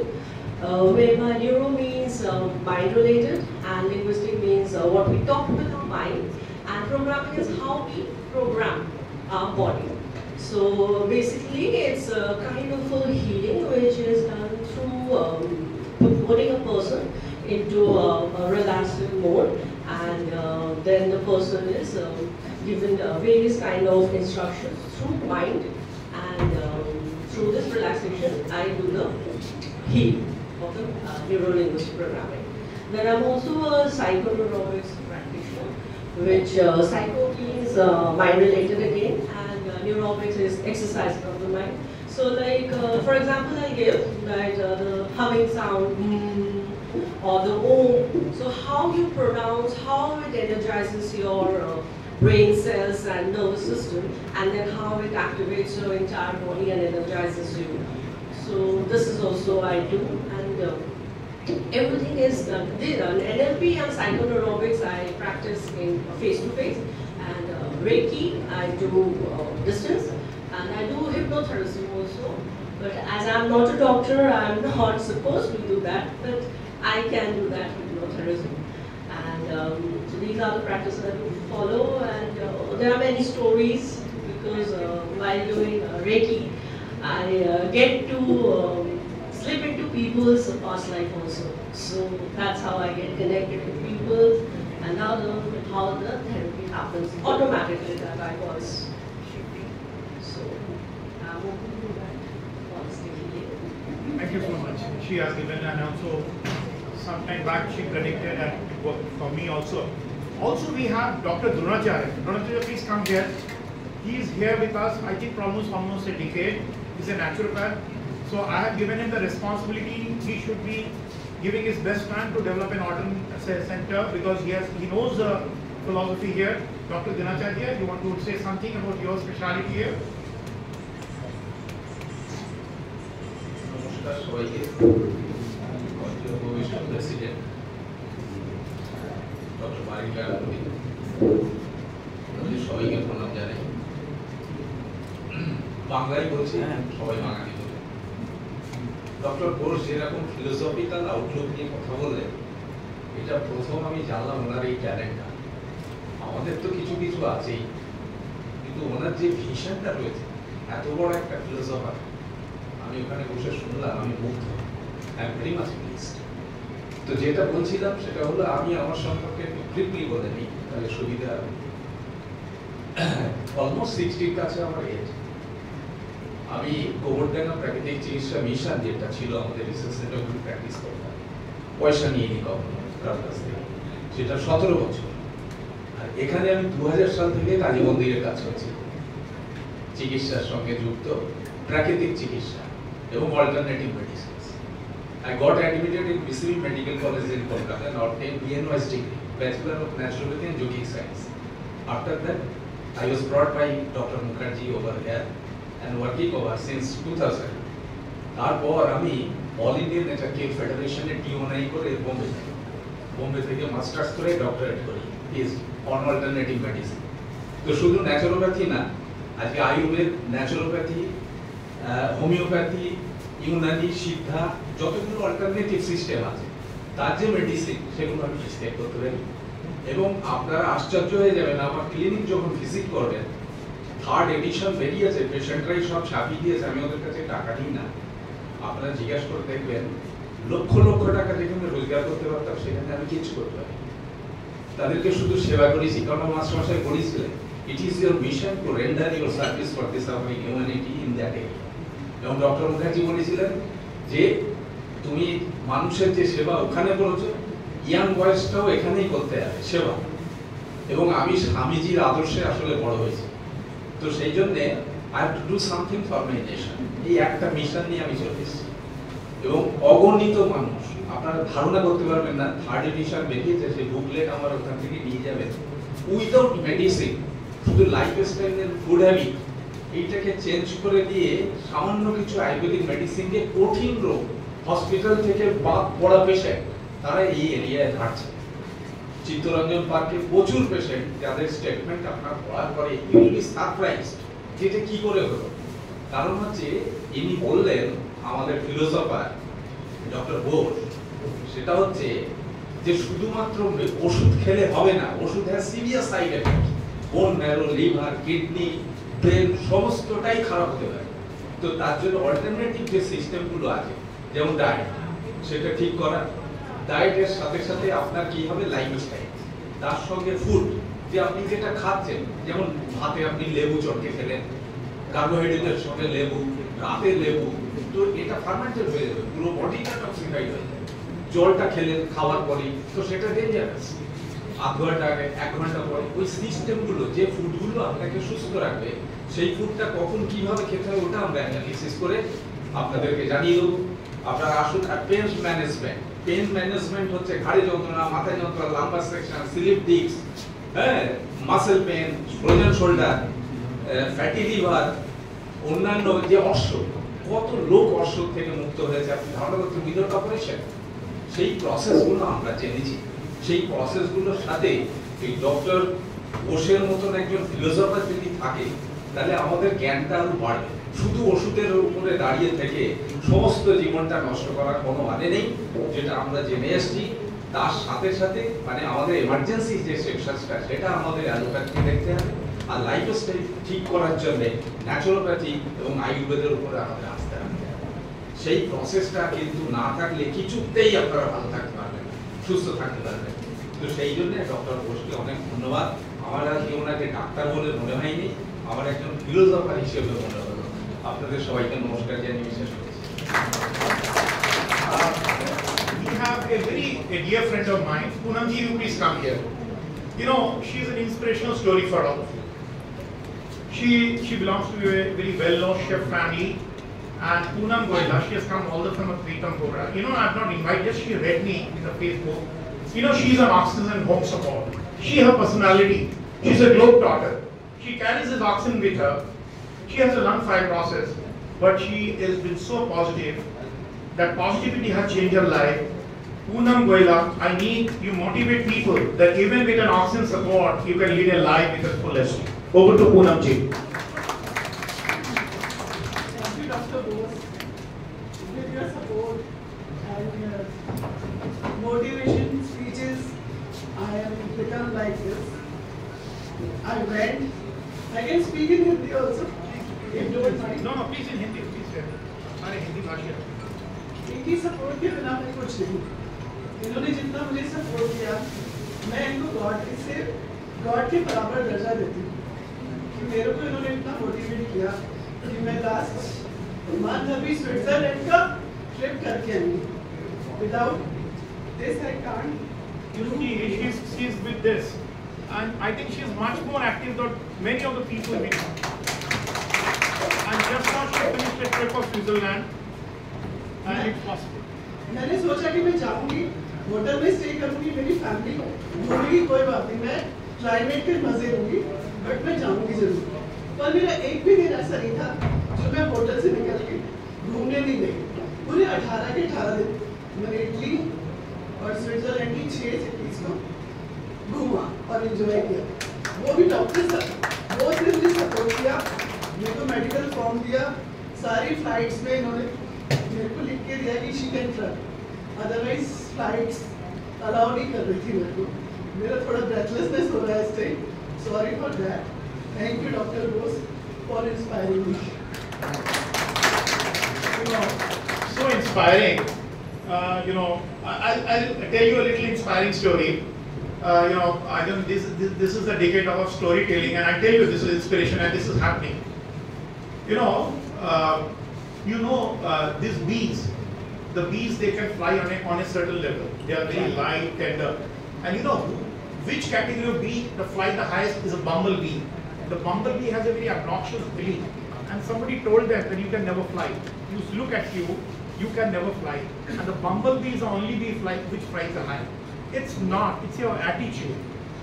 where my neuro means mind-related, and linguistic means what we talk with our mind, and programming is how we program our body. So basically it's a kind of a healing which is done through putting a person into a relaxing mode, and then the person is given various kind of instructions through mind, and through this relaxation I do the healing of the neuro-linguistic programming. Then I'm also a psychoneurologics practitioner, which psycho means mind-related again, and neurobics is exercise of the mind. So like, for example, I give like the humming sound, or the om. So how you pronounce, how it energizes your brain cells and nervous system, and then how it activates your entire body and energizes you. So this is also I do, and everything is done. NLP and psychoneurologics I practice in face-to-face, and Reiki I do distance, and I do hypnotherapy also. But as I'm not a doctor, I'm not supposed to do that, but I can do that hypnotherapy. And so these are the practices that we follow, and there are many stories, because while doing Reiki, I get to slip into people's past life also. So that's how I get connected with people, and how the therapy happens automatically that I was shifting. So I'm open to that holistically. Thank you so much. She has given, and also some time back she predicted, and it worked for me also. Also we have Dr. Dronacharya. Dronacharya, please come here. He is here with us, I think almost a decade. He's a naturopath. So I have given him the responsibility. He should be giving his best time to develop an alternate center, because he knows the philosophy here. Dr. Dronacharya, you want to say something about your specialty here? Namaskar সবাইকে, ভবিষ্যৎ president doctor মারিকা সবাইকে প্রণাম জানাই। বাংলায় বলছি, সবাই বাঙালি বলে। Doctor Ghosh যেরকম ফিলোসফিক্যাল আউটলুক নিয়ে কথা বললেন, এটা প্রথম আমি জানলাম ওনার এই ট্যালেন্টটা। আমাদের তো কিছু কিছু আছেই, কিন্তু ওনার যে ভিশনটা রয়েছে, এত বড় একটা ফিলোসফার, আমি ওখানে বসে শুনলাম, আমি মুগ্ধ। I am very much pleased. তো যেটা বলছিলাম সেটা হলো, আমি আমার সম্পর্কে একটু ব্রিফলি বলে নিই, তাহলে সুবিধা হবে। অলমোস্ট 60-র কাছে আমার এজ। আমি গোবরডাঙ্গা প্রাকৃতিক চিকিৎসা মিশন যেটা ছিল আমাদের রিসার্চ সেন্টার, প্র্যাকটিস করতাম, পয়সা নিয়ে নি কখনো কারোর কাছ থেকে, সেটা 17 বছর। আর এখানে আমি 2000 সাল থেকে কালী মন্দিরের কাজ করছি, চিকিৎসার সঙ্গে যুক্ত, প্রাকৃতিক চিকিৎসা এবং alternative medicine. I got admitted in BCB Medical College in Kolkata and obtained BNOS degree, Bachelor of Naturopathy and Yogic Science. After that, I was brought by Dr. Mukherjee over here and working over since 2000. তারপর আমি all Indian নেচারকেয়ার ফেডারেশনের টিওনাই করে বোম্বে থেকে masters করে doctorate করি is on alternative medicine. তো শুধু naturopathy না, আজকে আয়ুর্বেদ, ন্যাচুরোপ্যাথি, হোমিওপ্যাথি, ইউনানি, সিদ্ধা, যতগুলো অল্টারনেটিভ সিস্টেম আছে, তার যে মেডিসিন সেগুলো আমি প্রেসক্রাইব করতে পারি। এবং আপনারা আশ্চর্য হয়ে যাবেন, আমার ক্লিনিক যখন ভিজিট করবেন, 3rd এডিশন বেরিয়েছে, পেশেন্টরাই সব ছাপিয়ে দিয়েছে, আমি ওদের কাছে টাকা নিই না। আপনারা জিজ্ঞাসা করে দেখবেন, লক্ষ লক্ষ টাকা যেখানে রোজগার করতে পারতাম সেখানে আমি কিছু করতে পারি। তাদেরকে শুধু সেবা করেছি, কারণ মাস্টারমশাই বলেছিলেন, it is your mission to render your service for the suffering humanity in that area. এবং ডক্টর মুখার্জি বলেছিলেন যে তুমি মানুষের যে সেবা ওখানে করেছো, ইয়াং বয়সটাও এখানেই করতে হবে সেবা। এবং আমি স্বামীজির আদর্শে আসলে বড় হয়েছি, তো সেই জন্যে I have to do something for my nation, এই একটা মিশন নিয়ে আমি চলে এসেছি। এবং অগণিত মানুষ, আপনারা ধারণা করতে পারবেন না, 3rd এডিশন বেরিয়েছে, সেই বুকলেট আমার ওখান থেকে নিয়ে যাবেন। উইদাউট মেডিসিন, শুধু লাইফস্টাইলের ফুড হ্যাবিট এইটাকে চেঞ্জ করে দিয়ে সামান্য কিছু আয়ুর্বেদিক মেডিসিন দিয়ে কঠিন রোগ, হসপিটাল থেকে বাদ পড়া পেশেন্ট তারা এই এরিয়ায় হাঁটছে। চিত্তরঞ্জন পার্কে প্রচুর পেশেন্ট যাদের স্টেটমেন্ট আপনার পড়ার পরে ইউ উইল বি সারপ্রাইজড যেটা কি করে হলো। কারণ হচ্ছে ইনি বললেন, আমাদের ফিলোসফার ডক্টর বোস, সেটা হচ্ছে যে শুধুমাত্র ওষুধ খেলে হবে না, ওষুধ has serious side effect, bone marrow, liver, kidney, brain সমস্তটাই খারাপ হতে পারে। তো তার জন্য অল্টারনেটিভ যে সিস্টেমগুলো আছে, যেমন ডায়েট, সেটা ঠিক করা, ডায়েটের সাথে সাথে আপনার কি হবে লাইফস্টাইল, তার সঙ্গে ফুড, যে আপনি যেটা খাচ্ছেন, যেমন ভাতে আপনি লেবু চটকে খেলেন, কার্বোহাইড্রেটের সঙ্গে লেবু, রাতে লেবু, তো এটা ফার্মেন্টেড হয়ে যাবে, পুরো বডিটা টক্সিফাইড হয়ে যাবে। জলটা খেলেন খাওয়ার পরেই, তো সেটা ডেঞ্জারাস। আধ ঘন্টা আগে, 1 ঘন্টা পরে, ওই সিস্টেমগুলো, যে ফুডগুলো আপনাকে সুস্থ রাখবে, সেই ফুডটা কখন কিভাবে খেতে হবে ওটা আমরা অ্যানালিসিস করে আপনাদেরকে জানিয়ে দেবো। আপনারা আসুন। আর পেন ম্যানেজমেন্ট, পেন ম্যানেজমেন্ট হচ্ছে ঘাড়ে যন্ত্রণা, মাথায় যন্ত্রণা, লাম্বার সেকশন, স্লিপ ডিস্ক, হ্যাঁ, muscle pen, frozen shoulder, fatty liver, অন্যান্য যে অসুখ, কত লোক অসুখ থেকে মুক্ত হয়েছে আপনি ধারণা করতে উইদাউট অপারেশন। সেই প্রসেসগুলো আমরা জেনেছি, সেই প্রসেসগুলোর সাথে এই ডক্টর বোসের মতন একজন ফিলোসফার যদি থাকে, তাহলে আমাদের জ্ঞানটা আরো বাড়বে। শুধু ওষুধের উপরে দাঁড়িয়ে থেকে সমস্ত জীবনটা নষ্ট করার কোনো মানে নেই। যেটা আমরা জেনে এসেছি তার সাথে সাথে মানে আমাদের এমার্জেন্সি যে সেকশনটা, সেটা আমাদের অ্যালোপ্যাথি দেখতে হবে। আর লাইফস্টাইল ঠিক করার জন্য ন্যাচুরোপ্যাথি এবং আয়ুর্বেদের উপরে আমাদের আসতে হবে। সেই প্রসেসটা কিন্তু না থাকলে কিছুতেই আপনারা ভালো থাকতে পারবেন, সুস্থ থাকতে পারবেন। তো সেই জন্য ডক্টর বোসকে অনেক ধন্যবাদ। আমার আজকে ওনাকে ডাক্তার বলে মনে হয়নি, আমার একজন ফিলোসফার হিসেবে মনে হলো। আপনাদের সবাইকে নমস্কার জানিয়ে শেষ করছি। We have a dear friend of mine, Poonam ji, you please come here. You know, she is an inspirational story for all of you. She belongs to a very well-known chef family, and Poonam Goela, she has come all the way from a Pritam Cobra. You know, I have not invited, she read me in the Facebook. You know, she is an oxygen home support. She, her personality, she's a globetrotter. She carries this oxygen with her. She has a lung fibrosis, but she has been so positive. That positivity has changed her life. Poonam Goela, I need you motivate people that even with an oxygen support, you can lead a life with the fullest. Over to Poonam ji. Thank you, Dr. Bose. With your support and motivation speeches, I have become like this. I went. I can speak in Hindi also. If you don't mind. No, please in Hindi, please. हमारे हिंदी भाषा. इनकी support के बिना मैं कुछ नहीं। इन्होंने जितना मुझे सपोर्ट किया, मैं इनको गॉड के बराबर दर्जा देती हूँ। कि मेरे को इन्होंने इतना मोटिवेट किया कि मैं लास्ट मंथ अभी स्विट्जरलैंड का ट्रिप करके आई हूँ। Without this I can't. She's with this, and I think she is much more active than many of the people we know. And just now she finished a trip of Switzerland, and it's possible. मैंने सोचा कि मैं जाऊंगी, hotel में stay करूंगी, मेरी family घूमेगी, कोई बात नहीं, मैं क्लाइमेट के मजे लूंगी, बट मैं जाऊंगी जरूर। पर मेरा एक भी दिन ऐसा नहीं था जो मैं होटल से निकल के घूमने नहीं गई। पूरे 18 के 18 दिन मैंने इटली और स्विट्जरलैंड की 6 सिटीज को घूमा और एंजॉय किया। वो भी डॉक्टर साहब वो ने मुझे सपोर्ट किया, मेरे को मेडिकल फॉर्म दिया, सारी फ्लाइट्स में इन्होंने मेरे को लिख के दिया कि she can travel, otherwise flights allow नहीं कर रही थी मेरे को। मेरा थोड़ा breathlessness हो रहा है इस time. Sorry for that. Thank you, Dr. Bose, for inspiring me. So inspiring. I'll tell you a little inspiring story. I don't. This is the decade of storytelling, and I tell you this is inspiration, and this is happening. These bees. The bees, they can fly on a certain level. They are very light, tender. And which category of bee the fly the highest is a bumblebee. The bumblebee has a very obnoxious bill, and somebody told them that you can never fly. You look at you can never fly. And the bumblebee is the only bee which flies the high. It's not, it's your attitude.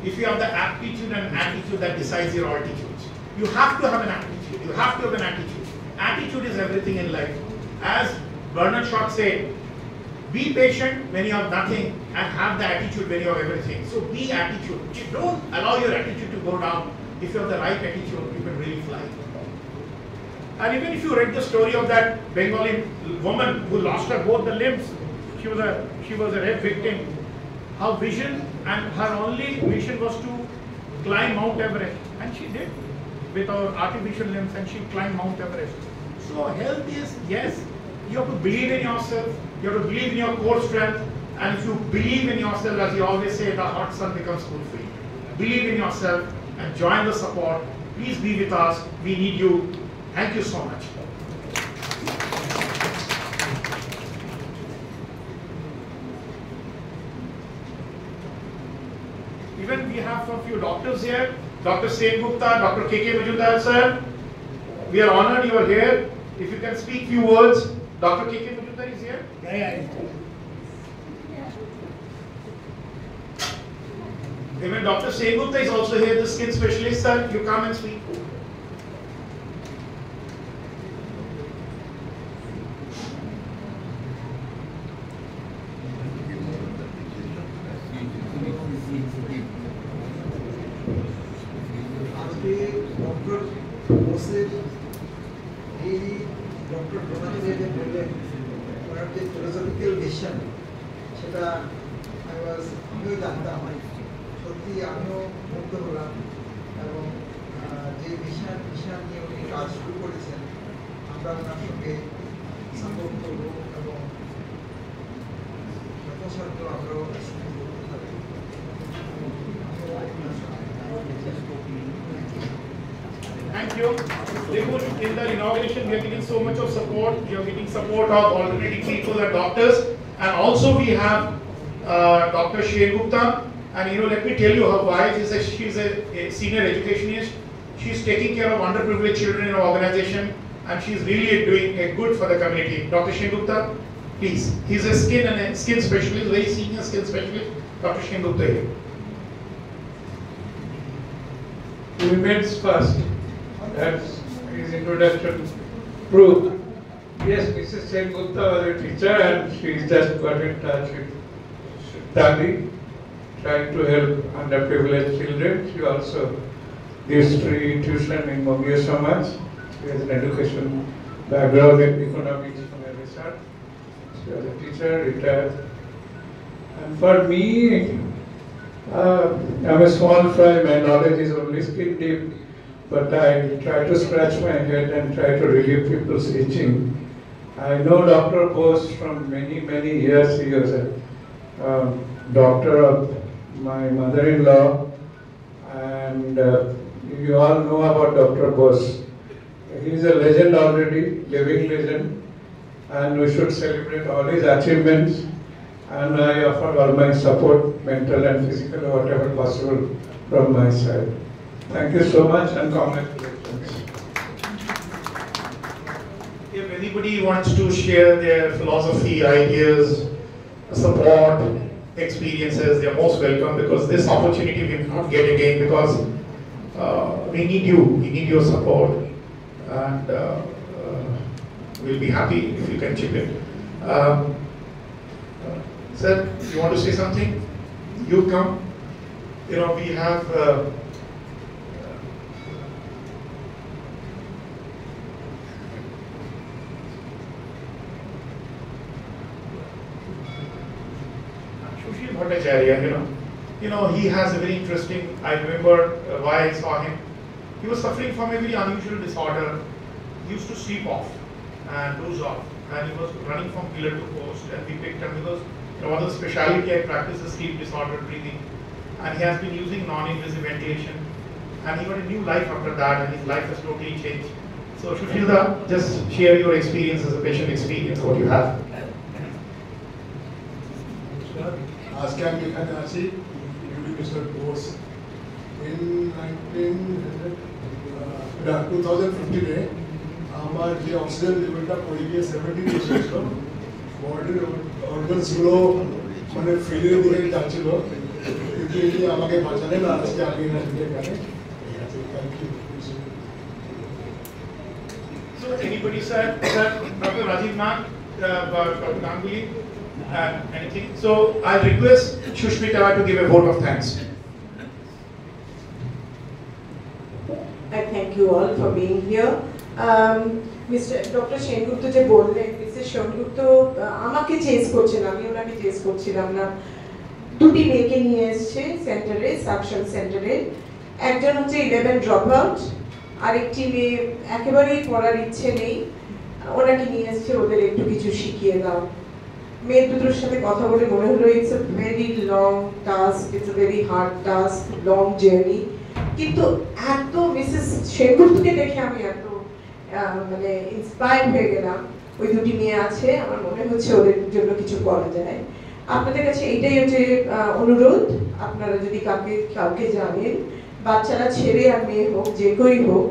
If you have the aptitude and attitude that decides your altitude. You have to have an aptitude. You have to have an attitude. Attitude is everything in life. As Bernard Shaw said, be patient when you have nothing and have the attitude when you have everything. So be attitude. Don't allow your attitude to go down. If you have the right attitude, you can really fly. And even if you read the story of that Bengali woman who lost both the limbs, she was a rape victim. Her vision and her only vision was to climb Mount Everest, and she did with her artificial limbs, and she climbed Mount Everest. So health is, yes, you have to believe in yourself, you have to believe in your core strength, and if you believe in yourself, as you always say, the hot sun becomes cool for you. Believe in yourself and join the support. Please be with us. We need you. Thank you so much. Even we have a few doctors here. Dr. Sen Gupta, Dr. K.K. Majumdar, sir. We are honored you are here. If you can speak few words. Dr. K.K. Majumdar is here. Yeah. Even Dr. Sen Gupta is also here, the skin specialist, sir. You come and speak. philosophical vision, সেটা আমিও জানতাম, সত্যি আমিও মুগ্ধ হলাম এবং যে vision নিয়ে উনি কাজ শুরু করেছেন আমরা ওনার সঙ্গে সাপোর্ট করব এবং যথাসাধ্য আমরাও Thank you. In the inauguration, we are getting so much of support. We are getting support of alternative people and doctors. And also we have Dr. Sen Gupta. And let me tell you, her wife is she's a senior educationist. She's taking care of underprivileged children in our organization. And she's really doing a good for the community. Dr. Sen Gupta, please. He's a skin specialist, very senior skin specialist. Dr. Sen Gupta here. Women's first. That's his introduction proved. Yes, Mrs. Sen Gupta was a teacher and she just got in touch with Tali, trying to help underprivileged children. She also gives free tuition in Mumbai Samaj. She has an education background in economics and research. She was a teacher, retired. And for me, I'm a small fry, my knowledge is only skin deep. But I try to scratch my head and try to relieve people's itching. I know Dr. Bose from many, many years. He was a doctor of my mother-in-law. And you all know about Dr. Bose. He's a legend already, living legend. And we should celebrate all his achievements. And I offer all my support, mental and physical, whatever possible from my side. Thank you so much and congratulations. If anybody wants to share their philosophy, ideas, support, experiences, they are most welcome because this opportunity we will not get again because we need you, we need your support, and we'll be happy if you can chip in. Sir, you want to say something? You come. We have Bhattacharya, he has a very interesting, I remember why I saw him. He was suffering from a very unusual disorder. He used to sleep off and doze off, and he was running from pillar to post, and we picked him because one of the specialty I practice is sleep disorder breathing, and he has been using non-invasive ventilation, and he got a new life after that, and his life has totally changed. So Sushmita, just share your experience as a patient experience, what you have. আজকে আমি এখানে আছি universal course in 2015 এ আমার যে oxygen লেভেলটা পড়ে গিয়ে 70 এসেছিল, বডির অর্গানসগুলো মানে ফেলিয়ার দিকে যাচ্ছিল, কিন্তু এই আমাকে বাঁচালেন আর আজকে আমি এখানে। So anybody said that Dr. Rajiv Mak, Dr. Ganguly, anything? So I request Sushmita to give a vote of thanks. I thank you all for being here. Mr. Dr. Sengupta যে বললেন, Mr. Sengupta আমাকে change করছেন, আমি ওনাকে change করছিলাম না। দুটি মেয়েকে নিয়ে এসছে সেন্টারে, সাকশন সেন্টারে। একজন হচ্ছে 11 ড্রপ আউট, আরেকটি মেয়ে একেবারেই পড়ার ইচ্ছে নেই, ওনাকে নিয়ে এসছে ওদের একটু কিছু শিখিয়ে দাও। মেয়ে দুটোর সাথে কথা বলে মনে হলো it's a very long task, it's a very hard task, long journey. কিন্তু এত মিসেস সেনগুপ্তকে দেখে আমি এত মানে ইন্সপায়ার হয়ে গেলাম। ওই দুটি মেয়ে আছে, আমার মনে হচ্ছে ওদের জন্য কিছু করা যায়। আপনাদের কাছে এইটাই হচ্ছে অনুরোধ, আপনারা যদি কাউকে জানেন, বাচ্চারা ছেলে আর মেয়ে হোক, যে কেউই হোক,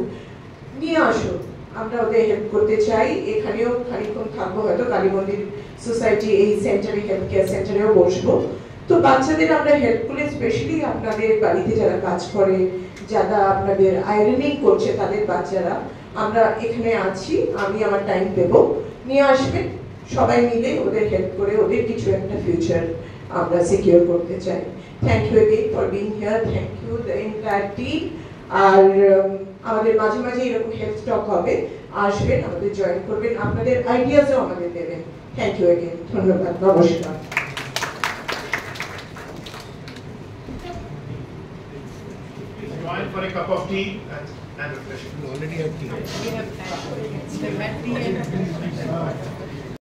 নিয়ে আসুন, আমরা ওদের হেল্প করতে চাই। এখানেও খানিকক্ষণ থাকবো, হয়তো কালী মন্দির সোসাইটি এই সেন্টারে, হেলথ কেয়ার সেন্টারেও বসবো। তো বাচ্চাদের আমরা হেল্প করলে, স্পেশালি আপনাদের বাড়িতে যারা কাজ করে, যারা আপনাদের আয়রনিং করছে, তাদের বাচ্চারা, আমরা এখানে আছি, আমি আমার টাইম দেবো, নিয়ে আসবেন, সবাই মিলে ওদের হেল্প করে ওদের কিছু একটা ফিউচার আমরা সিকিউর করতে চাই। Thank you again for being here, thank you the entire team. আর আমাদের মাঝে মাঝে এরকম হেলথ টক হবে, আসবেন, আমাদের জয়েন করবেন, আপনাদের আইডিয়াসও আমাদের দেবেন। থ্যাংক ইউ এগেইন, ধন্যবাদ, নমস্কার। Join for a cup of tea and refreshment. You already have tea. We have tea.